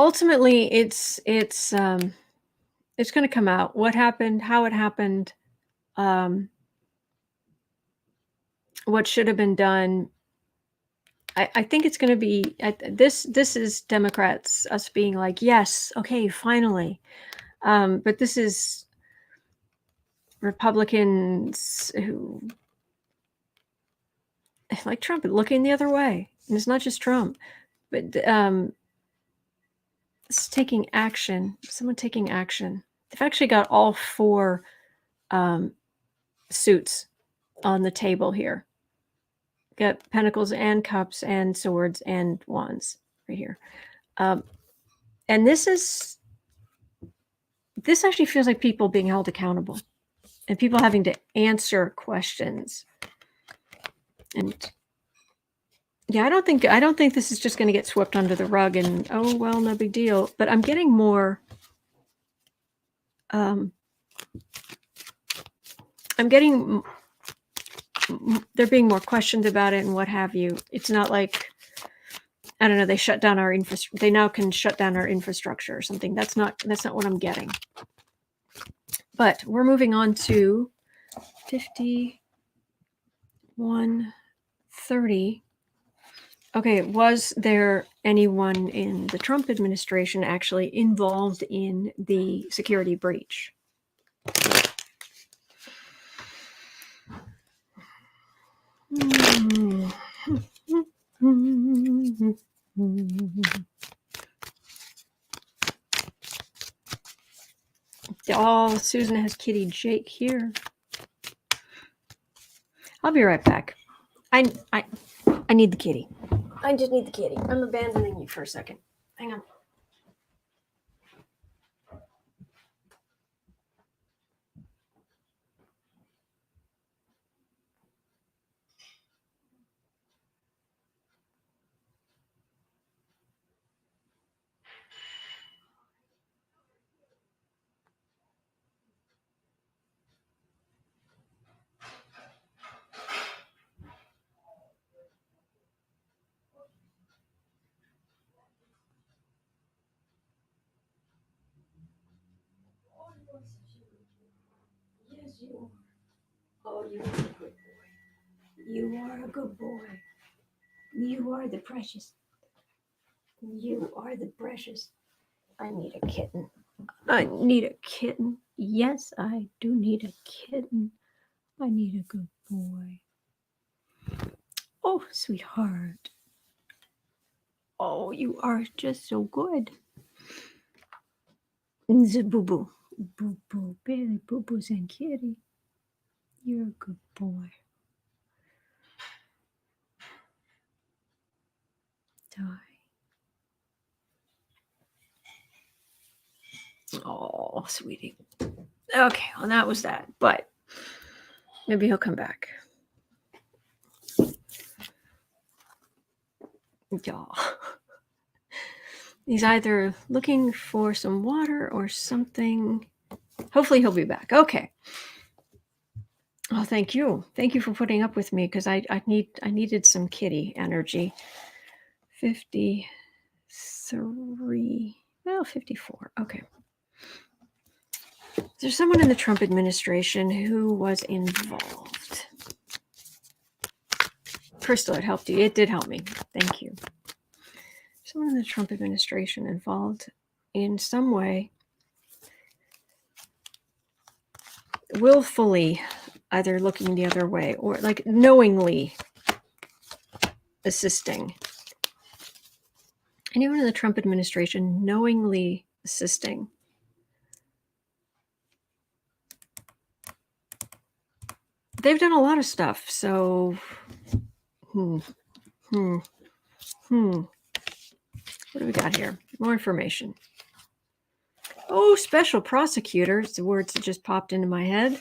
ultimately, it's going to come out. What happened, how it happened, um, what should have been done. I think it's going to be this is Democrats, us being like, yes, okay, finally. But this is Republicans who, like Trump, looking the other way. And it's not just Trump, but it's taking action. Someone taking action. They've actually got all four suits on the table here. Got pentacles and cups and swords and wands right here. And this actually feels like people being held accountable and people having to answer questions. And yeah, I don't think this is just going to get swept under the rug and, oh, well, no big deal. But I'm getting more, I'm getting, there being more questions about it and what have you. It's not like, I don't know, they shut down our infrastructure. They now can shut down our infrastructure or something. That's not what I'm getting. But we're moving on to 5130. Okay, was there anyone in the Trump administration actually involved in the security breach? Oh, Susan has Kitty Jake here. I'll be right back. I need the kitty. I just need the kitty. I'm abandoning you for a second. Hang on. Yes, you are. Oh, you are a good boy. You are a good boy. You are the precious. You are the precious. I need a kitten. I need a kitten. Yes, I do need a kitten. I need a good boy. Oh, sweetheart. Oh, you are just so good. The boo boo. Boo boo. Baby boo boos and kitty. You're a good boy. Die. Oh, sweetie. Okay, well, that was that. But maybe he'll come back. Yeah. He's either looking for some water or something. Hopefully he'll be back. Okay. Oh, thank you. Thank you for putting up with me because I needed some kitty energy. 53. Well, 54. Okay. There's someone in the Trump administration who was involved. Crystal, it helped you. It did help me. Thank you. Someone in the Trump administration involved in some way, willfully, either looking the other way or like knowingly assisting. Anyone in the Trump administration knowingly assisting. They've done a lot of stuff, so What do we got here? More information. Oh, special prosecutor. It's the words that just popped into my head.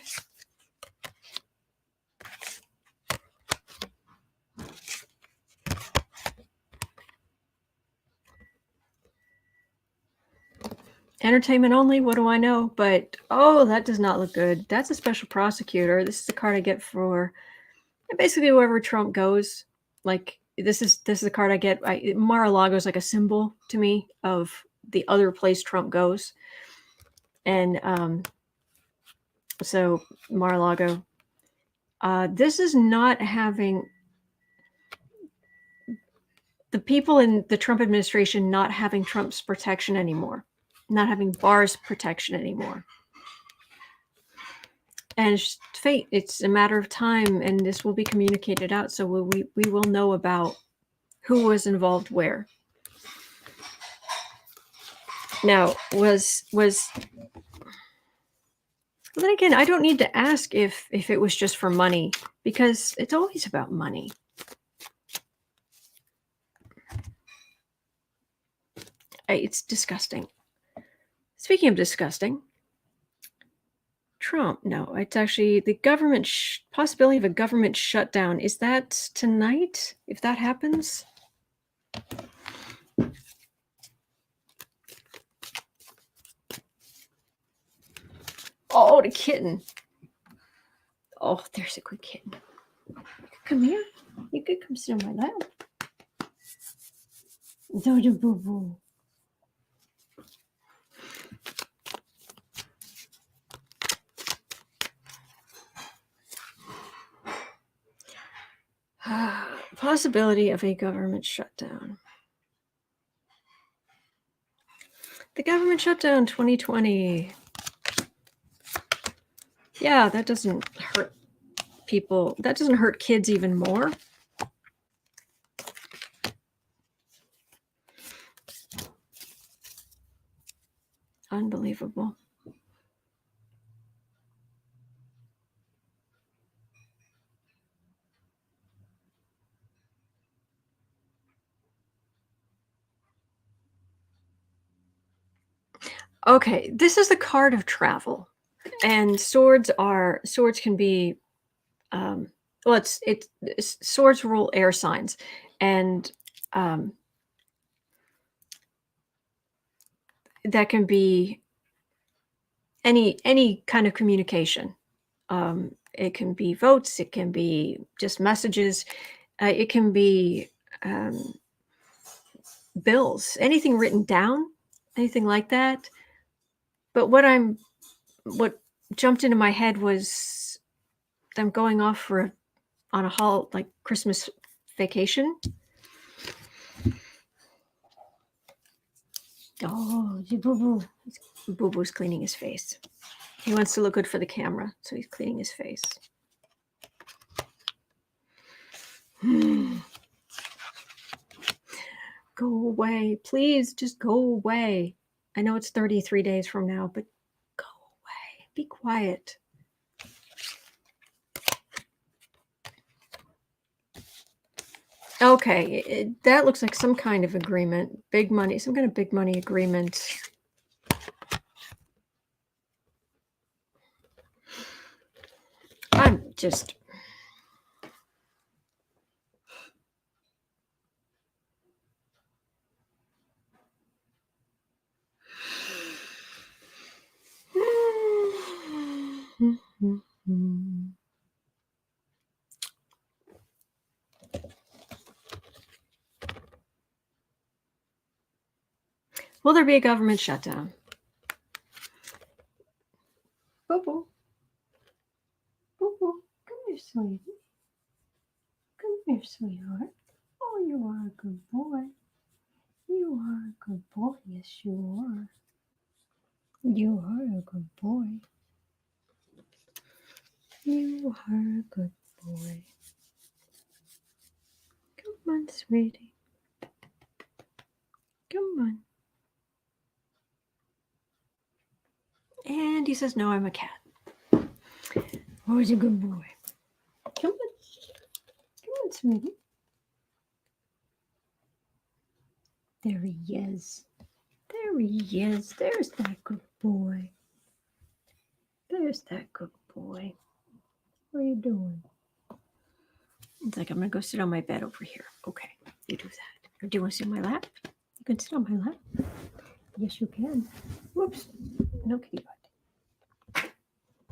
Entertainment only, what do I know? But, oh, that does not look good. That's a special prosecutor. This is the card I get for basically wherever Trump goes. Like, this is the card I get. Mar-a-Lago is like a symbol to me of the other place Trump goes. And so Mar-a-Lago, this is not having the people in the Trump administration not having Trump's protection anymore, not having Barr's protection anymore. And it's fate. It's a matter of time, and this will be communicated out. So we will know about who was involved where. Now, was then again, I don't need to ask if it was just for money, because it's always about money. It's disgusting. Speaking of disgusting, Trump, no, it's actually the government possibility of a government shutdown. Is that tonight, if that happens? Oh, the kitten. Oh, there's a good kitten. Come here. You could come sit on my lap. Dodo boo boo. Possibility of a government shutdown. The government shutdown 2020. Yeah, that doesn't hurt people. That doesn't hurt kids even more. Unbelievable. Okay, this is the card of travel, and swords can be, well, it's swords rule air signs, and that can be any kind of communication. It can be votes, it can be just messages, it can be bills, anything written down, anything like that. But what jumped into my head was them going off on a like Christmas vacation. Oh, Boo Boo. Boo Boo's cleaning his face. He wants to look good for the camera, so he's cleaning his face. Go away. Please just go away. I know it's 33 days from now, but go away. Be quiet. Okay, that looks like some kind of agreement. Big money, some kind of big money agreement. I'm just... Will there be a government shutdown? Boo Boo. Boo Boo. Come here, sweetie. Come here, sweetheart. Oh, you are a good boy. You are a good boy. Yes, you are. You are a good boy. You are a good boy. Come on, sweetie. Come on. And he says, no, I'm a cat. Oh, he's a good boy. Come on. Come on, sweetie. There he is. There he is. There's that good boy. There's that good boy. What are you doing? It's like, I'm going to go sit on my bed over here. Okay, you do that. Or do you want to sit on my lap? You can sit on my lap. Yes, you can. Whoops. No kitty butt.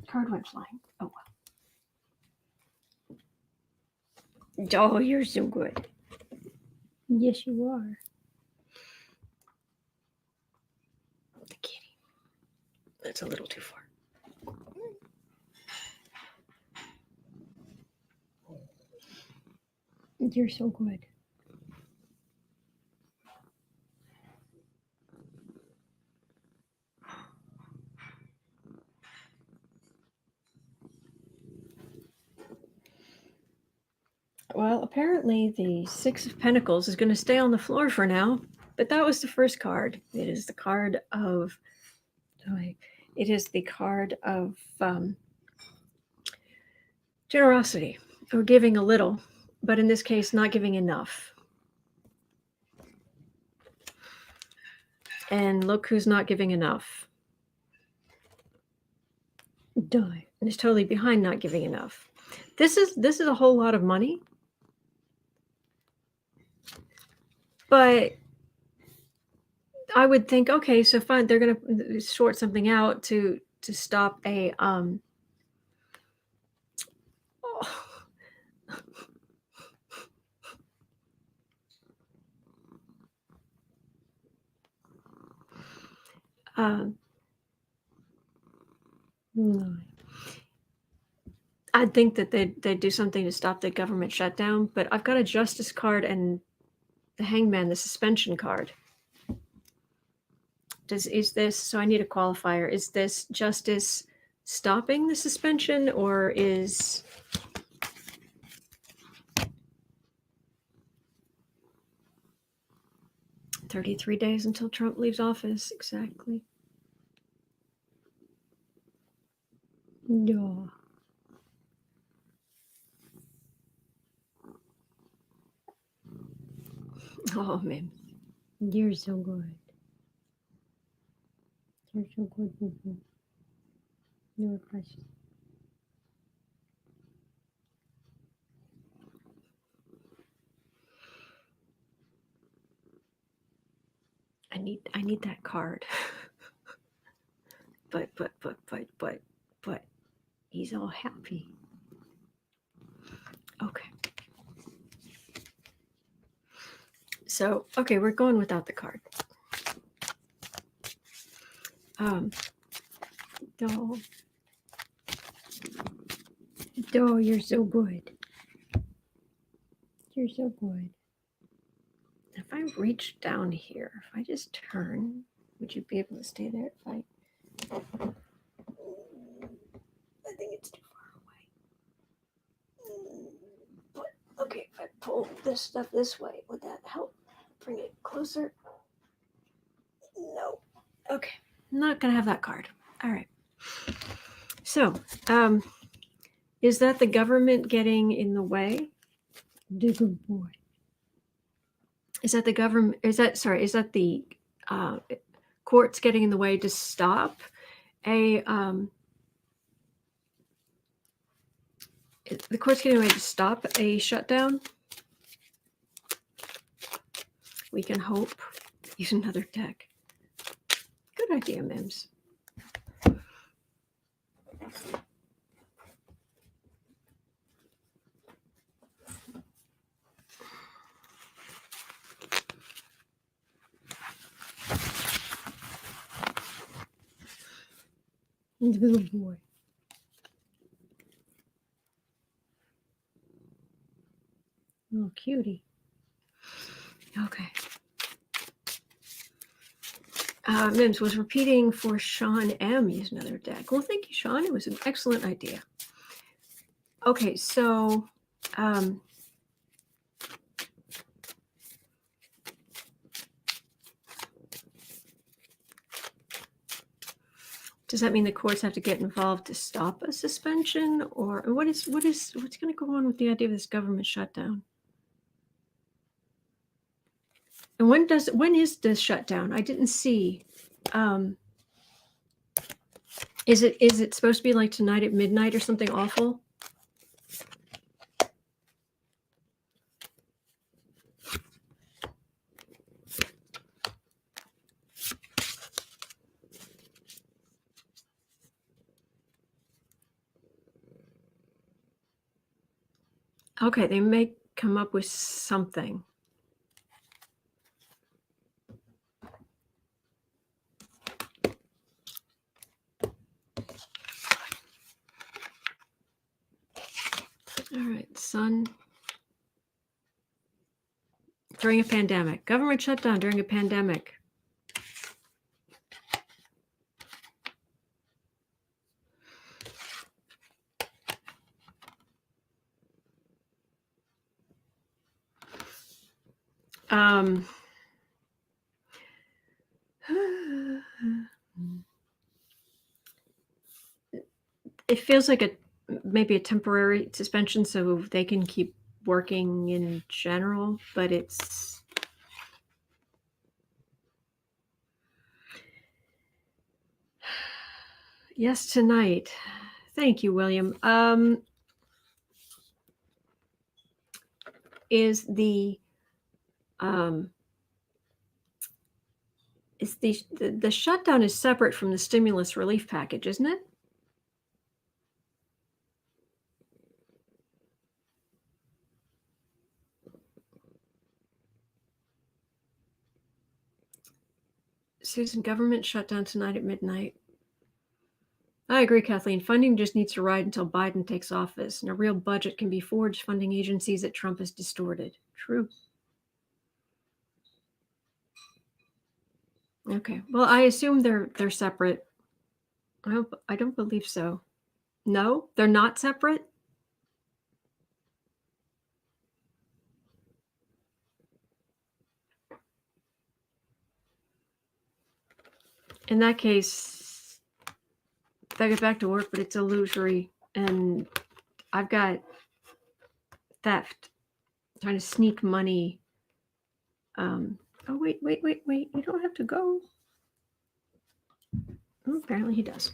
Card went flying. Oh, well. Oh, you're so good. Yes, you are. that's a little too far. You're so good. Well, apparently the Six of Pentacles is going to stay on the floor for now, but that was the first card. It is the card of, generosity, or giving a little, but in this case, not giving enough. And look who's not giving enough. Die. And is totally behind not giving enough. This is a whole lot of money. But I would think, okay, so fine, they're gonna sort something out to stop a no. I'd think that they'd do something to stop the government shutdown, but I've got a justice card and the hangman, the suspension card. Is this, so I need a qualifier. Is this justice stopping the suspension, or is 33 days until Trump leaves office? Exactly. No. Oh man, you're so good. You're so good, boo-boo. You're precious. I need that card. but he's all happy. Okay. So, okay, we're going without the card. Do, you're so good. You're so good. If I reach down here, if I just turn, would you be able to stay there? If I think it's too far away. But okay, if I pull this stuff this way, would that help bring it closer? No. Okay, I'm not gonna have that card. All right. So, is that the government getting in the way? Good boy. Is that the government? Is that the courts getting in the way to stop a? The court's getting ready to stop a shutdown. We can hope. Use another deck. Good idea, Mims. Good boy. Oh, cutie. Okay. Mims was repeating for Sean M. Use another deck. Well, thank you, Sean. It was an excellent idea. Okay, so does that mean the courts have to get involved to stop a suspension, or what's going to go on with the idea of this government shutdown? And when is this shutdown? I didn't see. Is it supposed to be like tonight at midnight or something awful? Okay, they may come up with something. All right, son. During a pandemic. Government shutdown during a pandemic. It feels like maybe a temporary suspension so they can keep working in general, but it's yes tonight. Thank you, William. Is the shutdown is separate from the stimulus relief package, isn't it? Susan, government shutdown tonight at midnight. I agree, Kathleen. Funding just needs to ride until Biden takes office, and a real budget can be forged funding agencies that Trump has distorted. True. Okay. Well, I assume they're separate. I don't believe so. No, they're not separate. In that case, I get back to work, but it's illusory, and I've got theft, trying to sneak money. Oh wait! You don't have to go. Oh, apparently he does.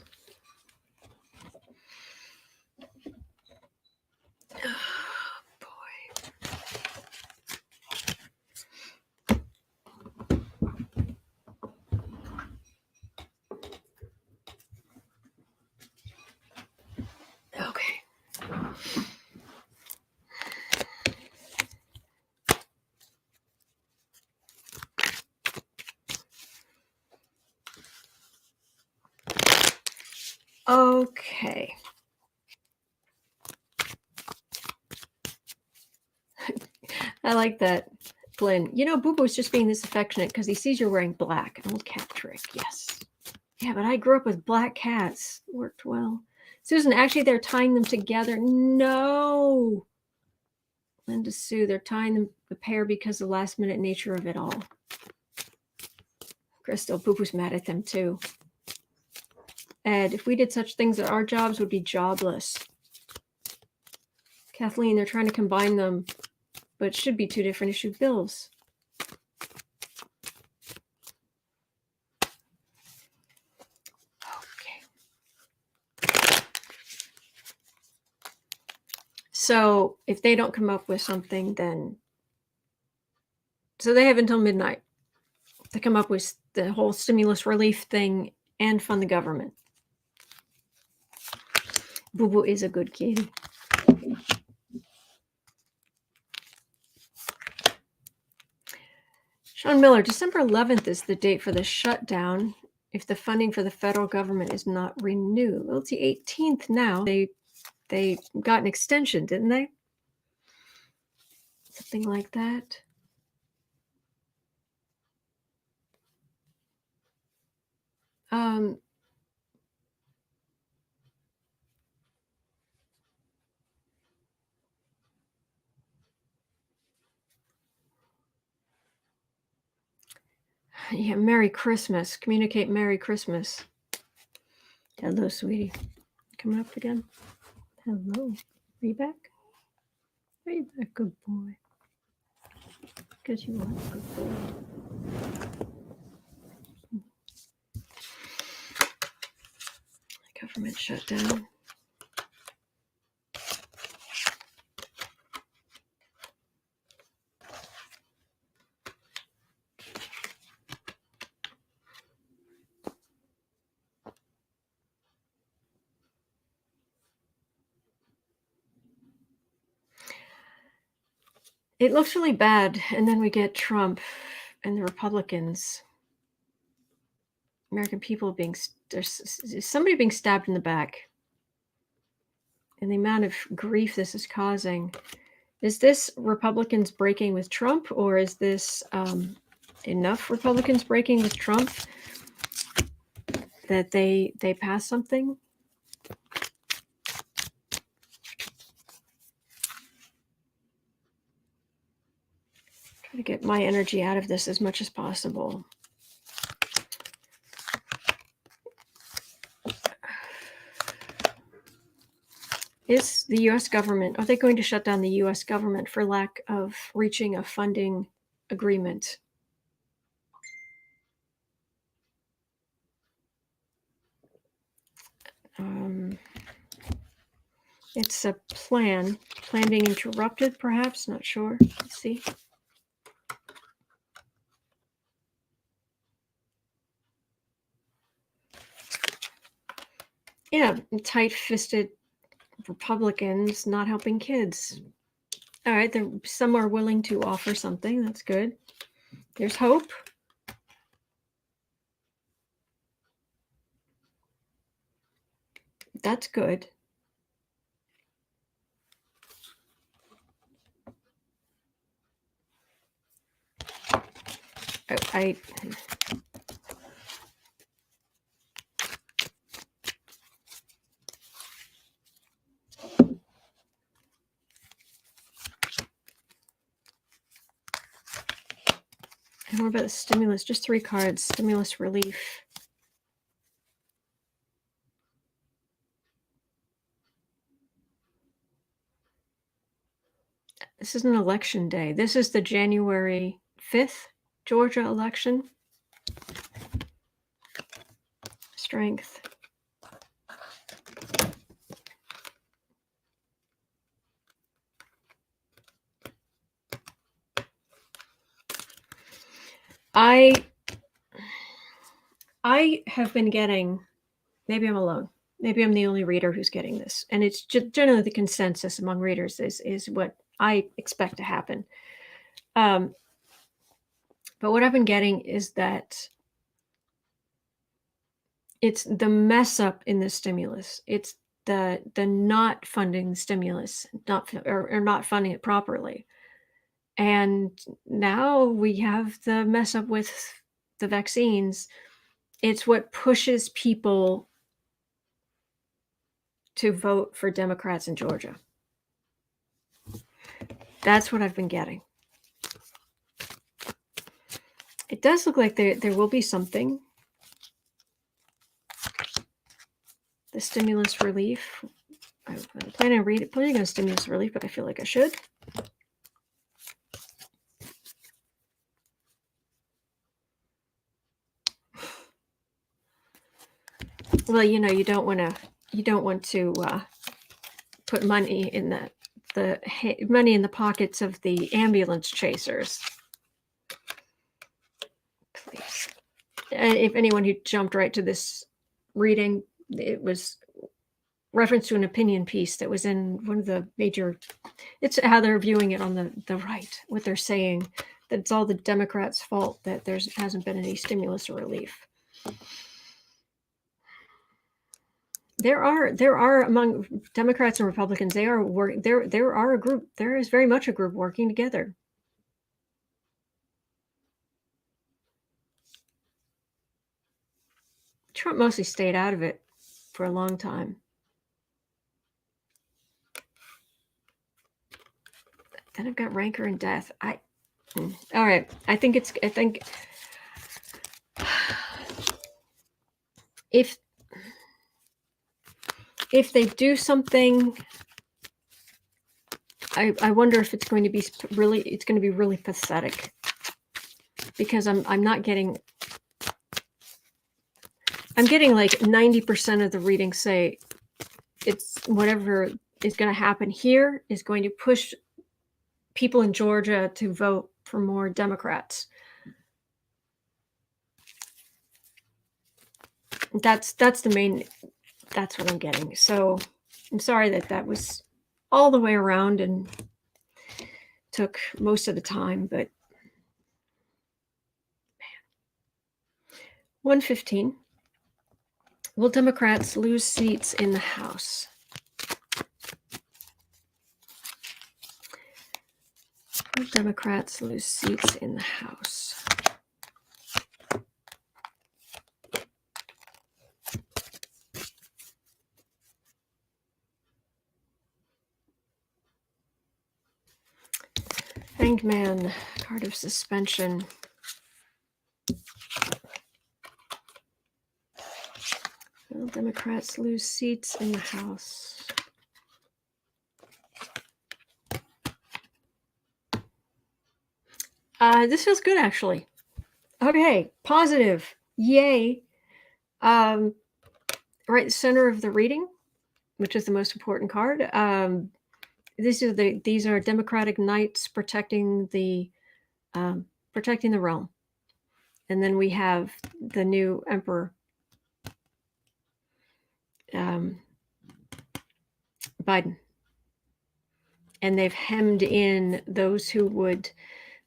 Okay. Okay. I like that, Glenn. You know, Boo Boo's just being this affectionate because he sees you're wearing black. An old cat trick, yes. Yeah, but I grew up with black cats. Worked well. Susan, actually, they're tying them together. No. Linda Sue, they're tying them the pair because of the last minute nature of it all. Crystal, Boo Boo's mad at them too. Ed, if we did such things, that our jobs would be jobless. Kathleen, they're trying to combine them, but it should be two different issue bills. Okay. So if they don't come up with something, then so they have until midnight to come up with the whole stimulus relief thing and fund the government. Boo Boo is a good kitty. Sean Miller, December 11th is the date for the shutdown if the funding for the federal government is not renewed. Well, it's the 18th now. They got an extension, didn't they? Something like that. Yeah, Merry Christmas. Communicate Merry Christmas. Hello, sweetie. Coming up again? Hello. Are you back? Are you back, good boy? Because you are a good boy. Government shutdown. It looks really bad, and then we get Trump and the Republicans. American people there's somebody being stabbed in the back. and the amount of grief this is causing. Is this Republicans breaking with Trump, or is this enough Republicans breaking with Trump that they pass something? Try to get my energy out of this as much as possible. Is the U.S. government, are they going to shut down the U.S. government for lack of reaching a funding agreement? It's a plan being interrupted, perhaps, not sure. Let's see. Yeah, tight-fisted Republicans not helping kids. All right, some are willing to offer something. That's good. There's hope. That's good. I And what about the stimulus? Just 3 cards. Stimulus relief. This is an election day. This is the January 5th Georgia election. Strength. I have been getting, maybe I'm alone. Maybe I'm the only reader who's getting this. And it's generally the consensus among readers is what I expect to happen. But what I've been getting is that it's the mess up in the stimulus. It's the not funding the stimulus, or not funding it properly. And now we have the mess up with the vaccines. It's what pushes people to vote for Democrats in Georgia. That's what I've been getting. It does look like there will be something. The stimulus relief. I'm planning on stimulus relief, but I feel like I should. Well, you don't want to put money in the money in the pockets of the ambulance chasers. Please. If anyone who jumped right to this reading, it was reference to an opinion piece that was in one of the major, it's how they're viewing it on the right, what they're saying, that it's all the Democrats' fault that there hasn't been any stimulus or relief. There are among Democrats and Republicans, there is very much a group working together. Trump mostly stayed out of it for a long time. Then I've got rancor and death. All right. I think if they do something, I wonder if it's going to be really pathetic, because I'm getting like 90% of the readings say it's whatever is going to happen here is going to push people in Georgia to vote for more Democrats. That's what I'm getting. So I'm sorry that was all the way around and took most of the time, but 115. Will Democrats lose seats in the House? Will Democrats lose seats in the House? Hanged Man, card of suspension. Will Democrats lose seats in the House? This feels good, actually. Okay, positive. Yay. Right center of the reading, which is the most important card. These are Democratic knights protecting the realm, and then we have the new emperor, Biden, and they've hemmed in those who would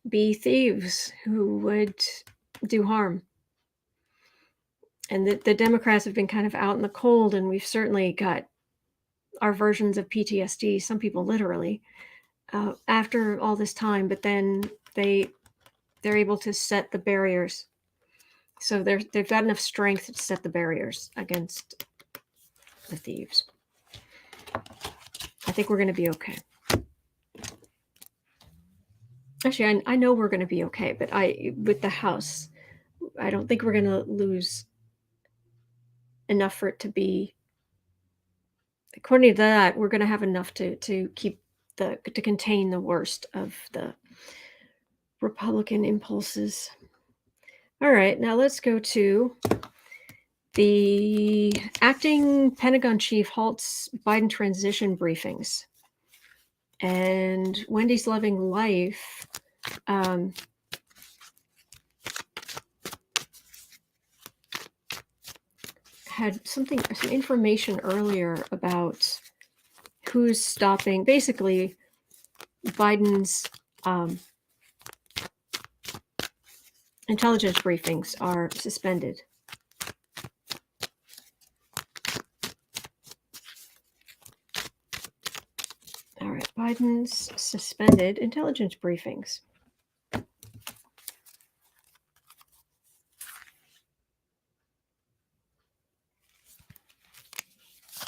be thieves, who would do harm. And the Democrats have been kind of out in the cold, and we've certainly got our versions of PTSD, some people literally, after all this time, but then they're able to set the barriers. So they've got enough strength to set the barriers against the thieves. I think we're going to be okay. Actually, I know we're going to be okay, but with the House, I don't think we're going to lose enough for it to be. According to that, we're going to have enough to keep to contain the worst of the Republican impulses. All right, now let's go to the acting Pentagon chief halts Biden transition briefings. And Wendy's Loving Life had some information earlier about who's stopping. Basically, Biden's intelligence briefings are suspended. All right, Biden's suspended intelligence briefings.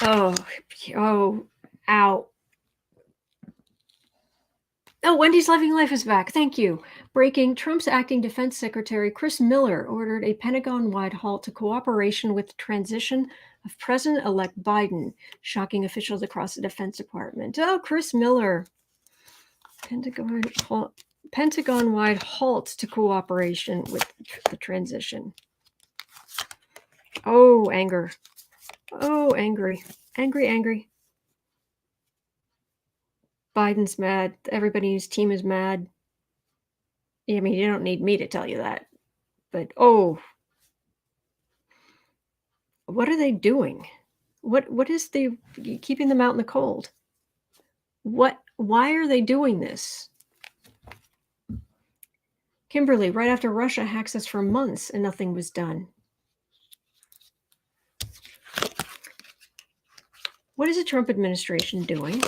Oh, ow. Oh, Wendy's Loving Life is back. Thank you. Breaking, Trump's acting defense secretary, Chris Miller, ordered a Pentagon-wide halt to cooperation with the transition of President-elect Biden, shocking officials across the Defense Department. Oh, Chris Miller. Pentagon-wide halt to cooperation with the transition. Oh, anger. Oh, angry. Angry. Biden's mad. Everybody in his team is mad. I mean, you don't need me to tell you that. But, oh. What are they doing? What is keeping them out in the cold? Why are they doing this? Kimberly, right after Russia hacks us for months and nothing was done. What is the Trump administration doing?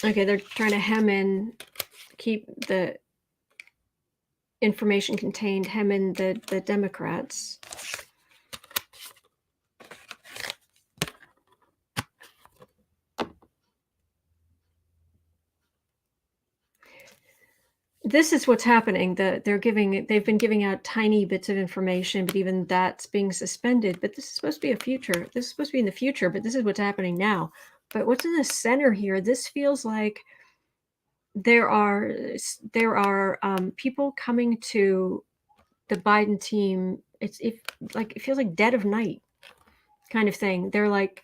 Okay, they're trying to hem in, keep the information contained, hem in the Democrats. This is what's happening. They've been giving out tiny bits of information, but even that's being suspended. But this is supposed to be This is supposed to be in the future, but this is what's happening now. But what's in the center here? This feels like there are people coming to the Biden team. It feels like dead of night kind of thing. They're like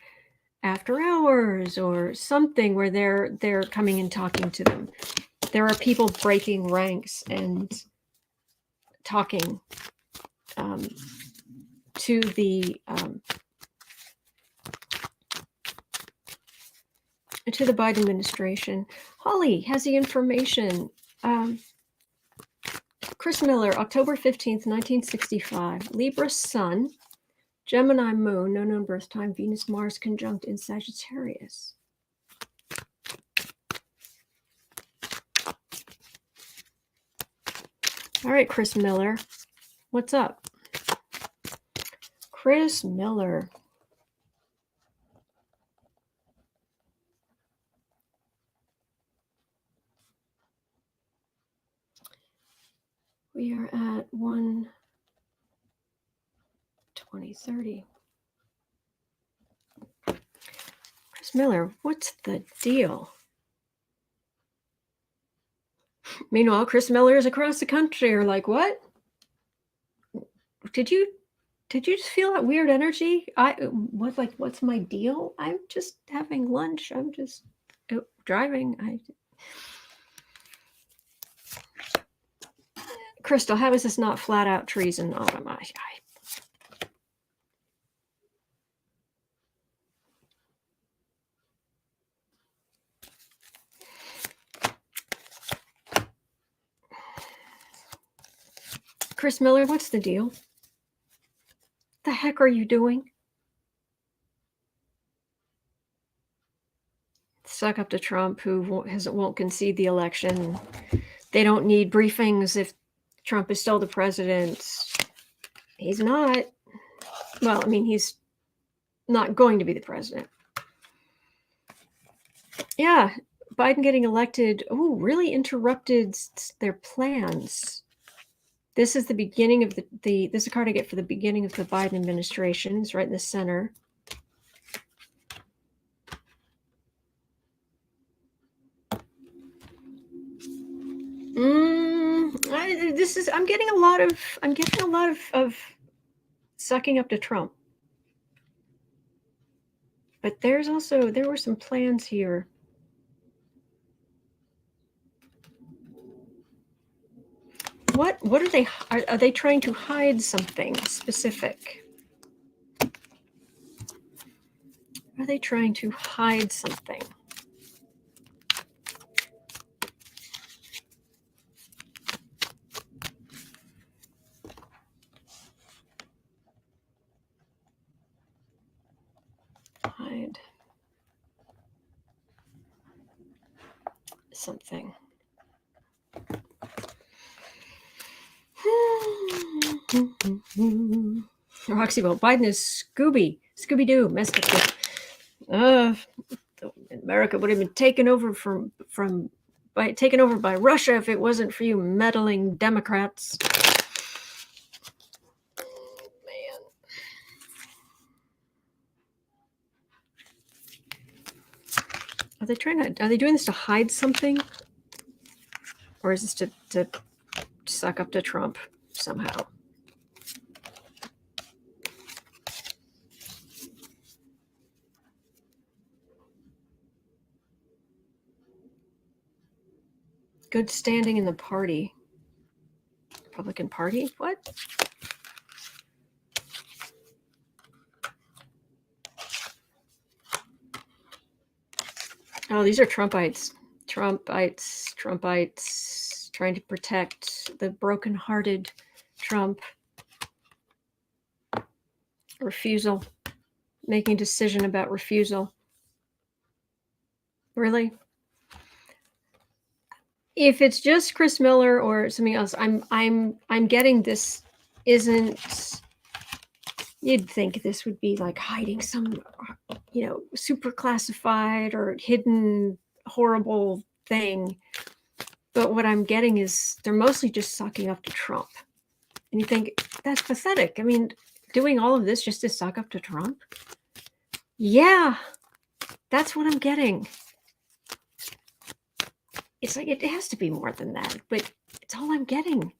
after hours or something where they're coming and talking to them. There are people breaking ranks and talking to the Biden administration. Holly has the information. Chris Miller, October 15th, 1965. Libra Sun, Gemini Moon, no known birth time, Venus Mars conjunct in Sagittarius. All right, Chris Miller. What's up? Chris Miller. We are at 1:20:30. Chris Miller, what's the deal? Meanwhile, Chris Miller is across the country are like, what? Did you just feel that weird energy? What's my deal? I'm just having lunch. I'm just driving. Crystal, how is this not flat out treason? Oh my! Chris Miller, what's the deal? The heck are you doing? Suck up to Trump, who won't concede the election. They don't need briefings if Trump is still the president. He's not. Well, I mean, he's not going to be the president. Yeah, Biden getting elected, really interrupted their plans. This is the beginning of this is a card I get for the beginning of the Biden administration. It's right in the center. I'm getting a lot of sucking up to Trump. But there were some plans here. What are they trying to hide something specific? Are they trying to hide something? Hide something. Roxy, well, Biden is Scooby-Doo, messed up with. America would have been taken over by Russia if it wasn't for you meddling Democrats. Man. Are they doing this to hide something? Or is this to suck up to Trump somehow? Good standing in the party. Republican Party? What? Oh, these are Trumpites. Trumpites trying to protect the broken-hearted Trump. Refusal. Making a decision about refusal. Really? If it's just Chris Miller or something else, I'm getting this isn't. You'd think this would be like hiding some, super classified or hidden horrible thing. But what I'm getting is they're mostly just sucking up to Trump. And you think, that's pathetic. I mean, doing all of this just to suck up to Trump? Yeah, that's what I'm getting. It's like, it has to be more than that, but it's all I'm getting.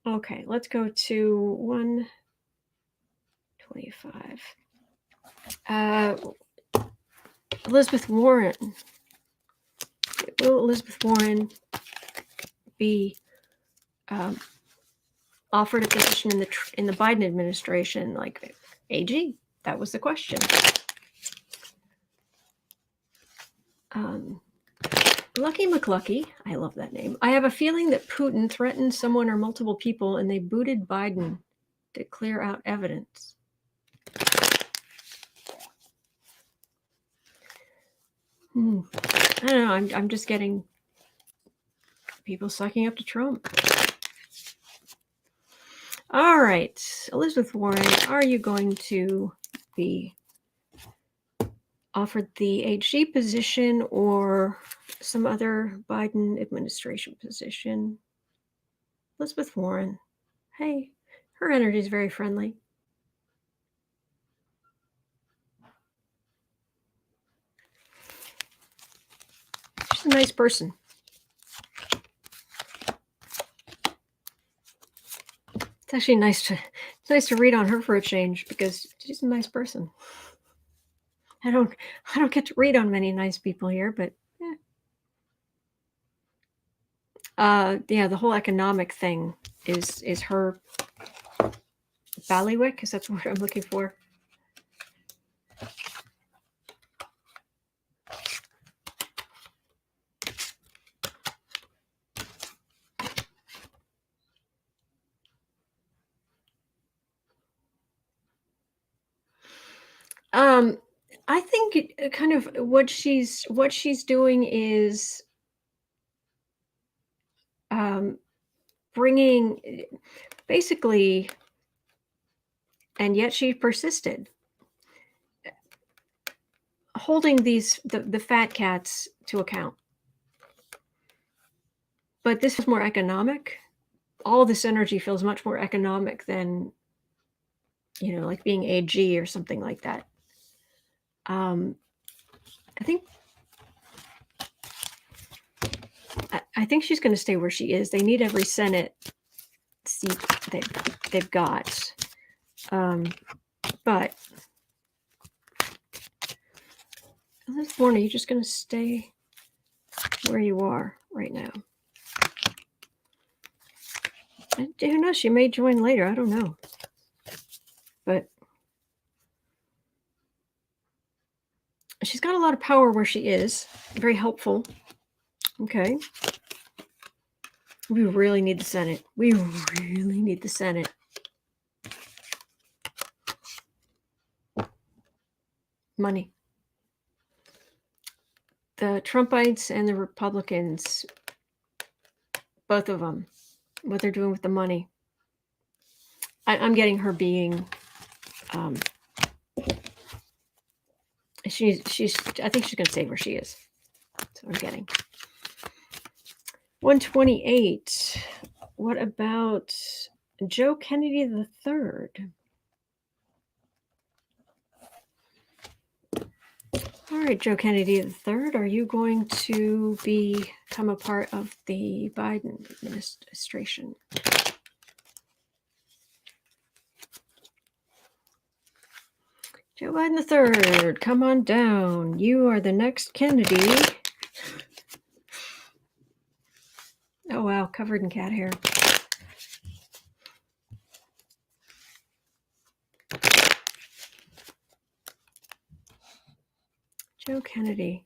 Okay, let's go to 125. Elizabeth Warren. Will Elizabeth Warren be offered a position in the Biden administration, like AG? That was the question. Lucky McLucky, I love that name. I have a feeling that Putin threatened someone or multiple people and they booted Biden to clear out evidence. I don't know. I'm just getting people sucking up to Trump. All right, Elizabeth Warren, are you going to be offered the AG position or some other Biden administration position? Elizabeth Warren. Hey, her energy is very friendly. She's a nice person. It's actually nice to read on her for a change because she's a nice person. I don't get to read on many nice people here, but yeah, the whole economic thing is her ballywick, because that's what I'm looking for. I think kind of what she's doing is bringing basically, and yet she persisted, holding the fat cats to account. But this is more economic. All this energy feels much more economic than, like being AG or something like that. I think she's going to stay where she is. They need every Senate seat they've got. But Elizabeth Warren, are you just going to stay where you are right now? Who knows? She may join later. I don't know. But she's got a lot of power where she is. Very helpful. Okay. We really need the Senate. We really need the Senate. Money. The Trumpites and the Republicans, both of them, what they're doing with the money. I'm getting her being, she's. I think she's going to stay where she is. That's what I'm getting. 128. What about Joe Kennedy III? All right, Joe Kennedy III, are you going to become a part of the Biden administration? Joe Biden III, come on down. You are the next Kennedy. Oh, wow, covered in cat hair. Joe Kennedy.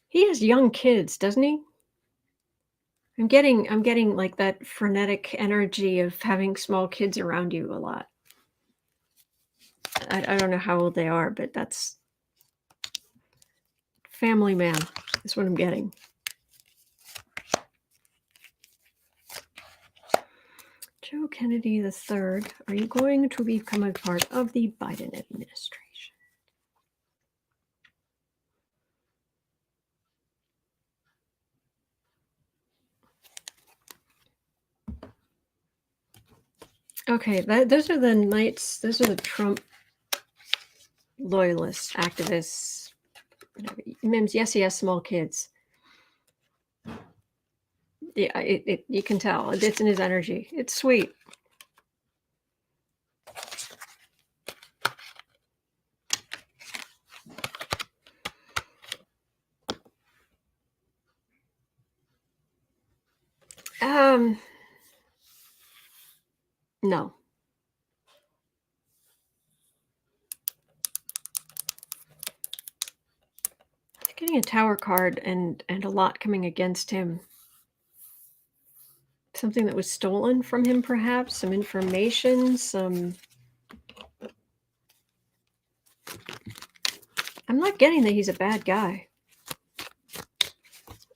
He has young kids, doesn't he? I'm getting like that frenetic energy of having small kids around you a lot. I don't know how old they are, but that's family man. That's what I'm getting. Joe Kennedy III, are you going to become a part of the Biden administration? Okay, those are the knights. Those are the Trump loyalists, activists. Mims, yes, he has small kids. Yeah, you can tell. It's in his energy. It's sweet. No. Getting a tower card and a lot coming against him. Something that was stolen from him, perhaps, some information, I'm I'm not getting that he's a bad guy.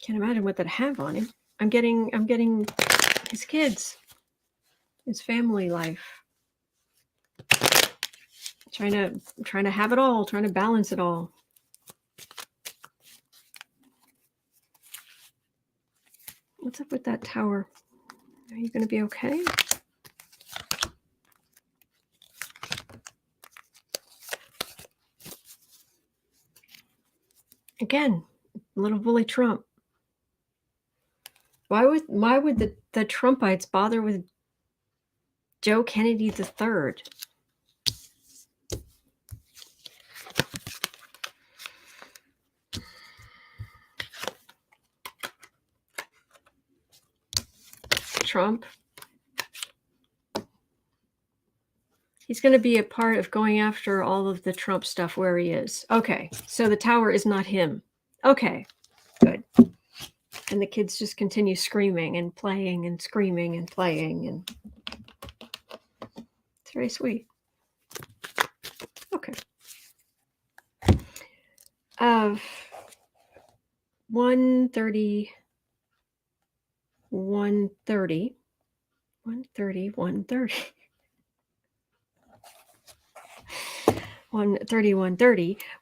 Can't imagine what that have on him. I'm getting his kids, his family life. Trying to have it all, trying to balance it all. What's up with that tower? Are you going to be okay? Again, little bully Trump. Why would the Trumpites bother with Joe Kennedy III? Trump. He's going to be a part of going after all of the Trump stuff where he is. Okay, so the tower is not him. Okay, good. And the kids just continue screaming and playing and screaming and playing, and it's very sweet. Okay. 1:30. 1:30. 1:30. 1:30.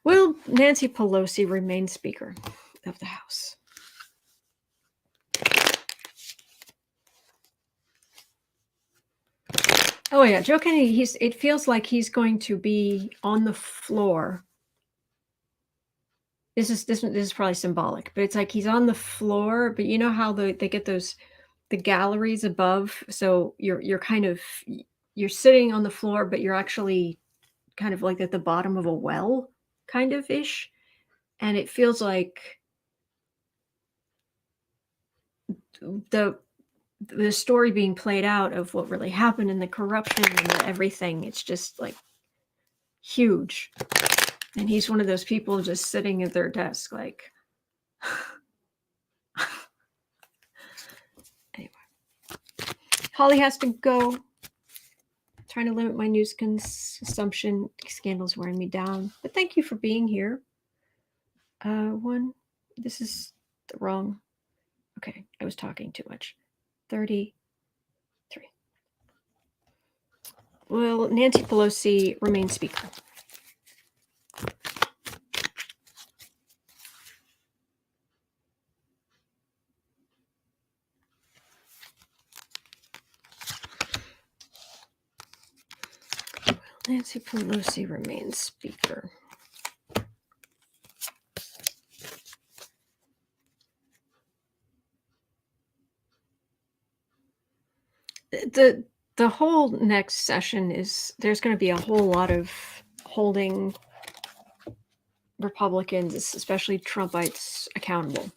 Will Nancy Pelosi remain Speaker of the House? Oh yeah, Joe Kennedy. It feels like he's going to be on the floor. This is probably symbolic, but it's like he's on the floor. But you know how they get the galleries above, so you're kind of you're sitting on the floor, but you're actually kind of like at the bottom of a well, kind of ish, and it feels like the story being played out of what really happened and the corruption and everything. It's just like huge, and he's one of those people just sitting at their desk like. Anyway, Holly has to go. Trying to limit my news consumption. Scandals wearing me down. But thank you for being here. This is the wrong. Okay, I was talking too much. 33. Will Nancy Pelosi remain Speaker? Nancy Pelosi remains Speaker. The whole next session there's going to be a whole lot of holding Republicans, especially Trumpites, accountable.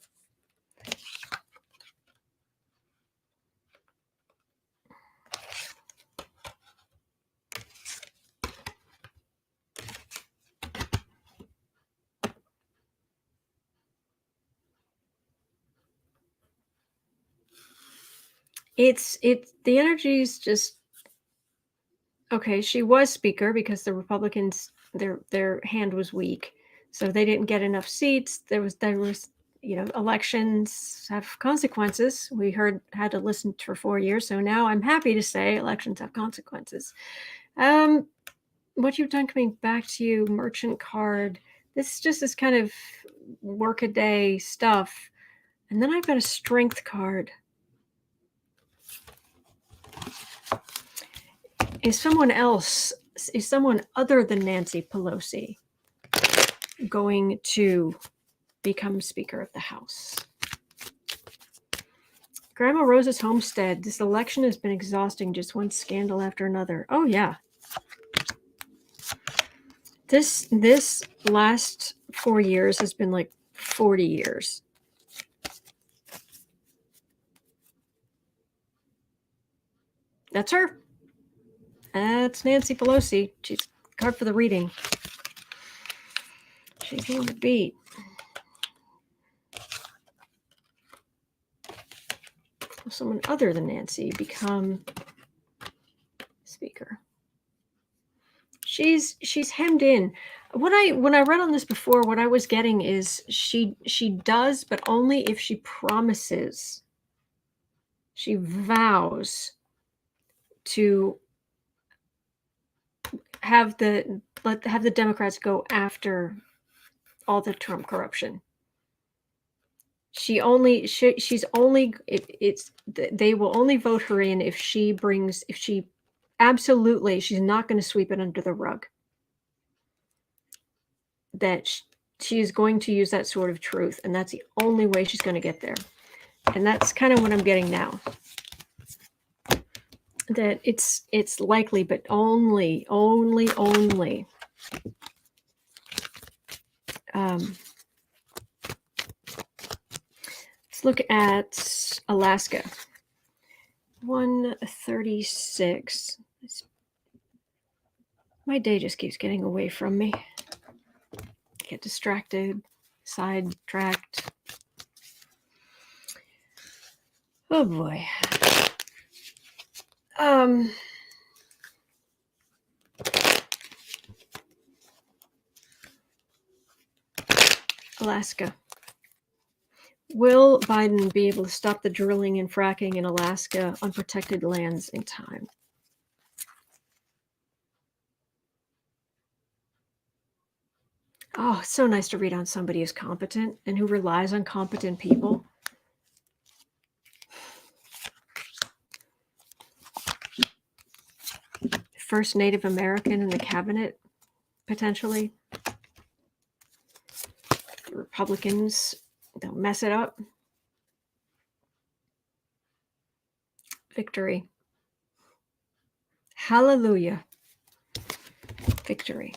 The energy is just okay. She was Speaker because the Republicans their hand was weak, so they didn't get enough seats. There was elections have consequences. We had to listen for 4 years, so now I'm happy to say elections have consequences. What you've done coming back to you, merchant card. This just is kind of workaday stuff, and then I've got a strength card. Is someone other than Nancy Pelosi going to become Speaker of the House? Grandma Rose's homestead. This election has been exhausting. Just one scandal after another. Oh yeah. This last 4 years has been like 40 years. That's her. That's Nancy Pelosi. She's card for the reading. She's on the beat. Will someone other than Nancy become Speaker? She's hemmed in. When I read on this before, what I was getting is she does, but only if she promises. She vows to have the Democrats go after all the Trump corruption. She's only they will only vote her in if she brings if she absolutely she's not going to sweep it under the rug. That she is going to use that sort of truth, and that's the only way she's going to get there. And that's kind of what I'm getting now. That it's likely, but only. Let's look at Alaska. 136. My day just keeps getting away from me. Get distracted, sidetracked. Oh boy. Alaska. Will Biden be able to stop the drilling and fracking in Alaska on protected lands in time? Oh, it's so nice to read on somebody who's competent and who relies on competent people. First Native American in the cabinet, potentially. The Republicans don't mess it up. Victory. Hallelujah. Victory.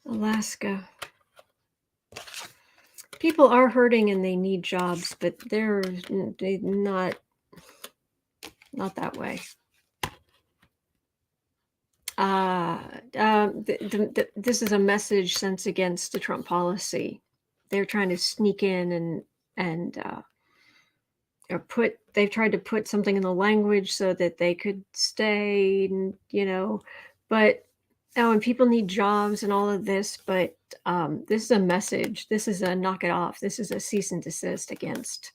Alaska. People are hurting and they need jobs, but they're not that way. This is a message sent against the Trump policy. They're trying to sneak in they've tried to put something in the language so that they could stay, but and people need jobs and all of this, but this is a message. This is a knock it off. This is a cease and desist against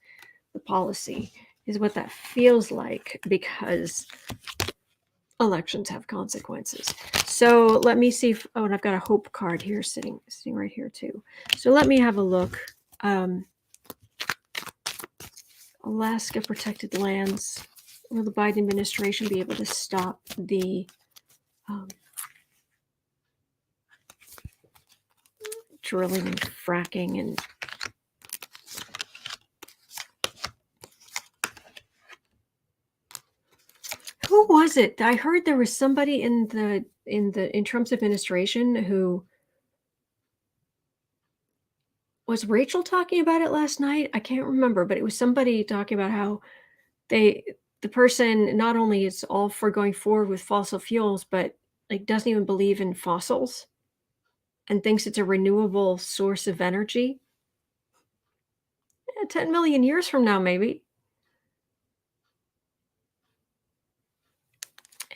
the policy, is what that feels like, because elections have consequences. So let me see and I've got a hope card here sitting right here too. So let me have a look. Alaska protected lands. Will the Biden administration be able to stop the drilling and fracking and who was it? I heard there was somebody in Trump's administration who was Rachel talking about it last night? I can't remember, but it was somebody talking about how the person not only is all for going forward with fossil fuels, but like doesn't even believe in fossils and thinks it's a renewable source of energy. 10 million years from now, maybe.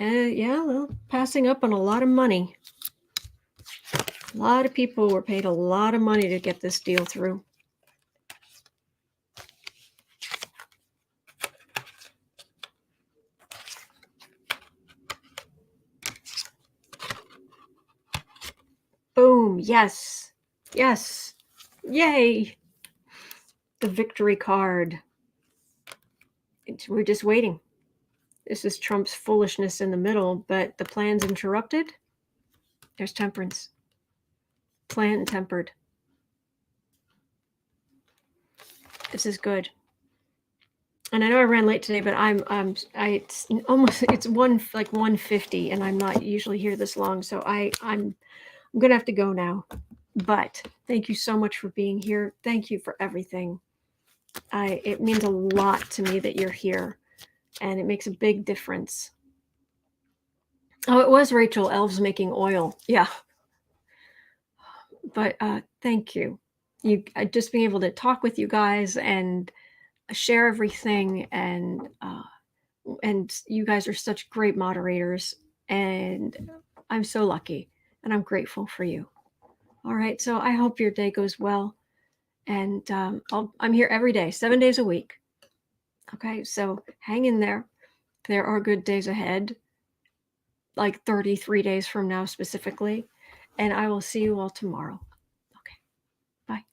Yeah, well, passing up on a lot of money. A lot of people were paid a lot of money to get this deal through. Boom. Yes. Yes. Yay. The victory card. We're just waiting. This is Trump's foolishness in the middle, but the plan's interrupted. There's temperance. Planned and tempered. This is good. And I know I ran late today, but it's 1:50, and I'm not usually here this long, so I'm gonna have to go now. But thank you so much for being here. Thank you for everything. It means a lot to me that you're here, and it makes a big difference. Oh, it was Rachel. Elves making oil. Yeah. But thank you. Just being able to talk with you guys and share everything, and And you guys are such great moderators, and I'm so lucky, and I'm grateful for you. All right, so I hope your day goes well, and I'm here every day, 7 days a week. Okay, so hang in there. There are good days ahead, like 33 days from now specifically, and I will see you all tomorrow.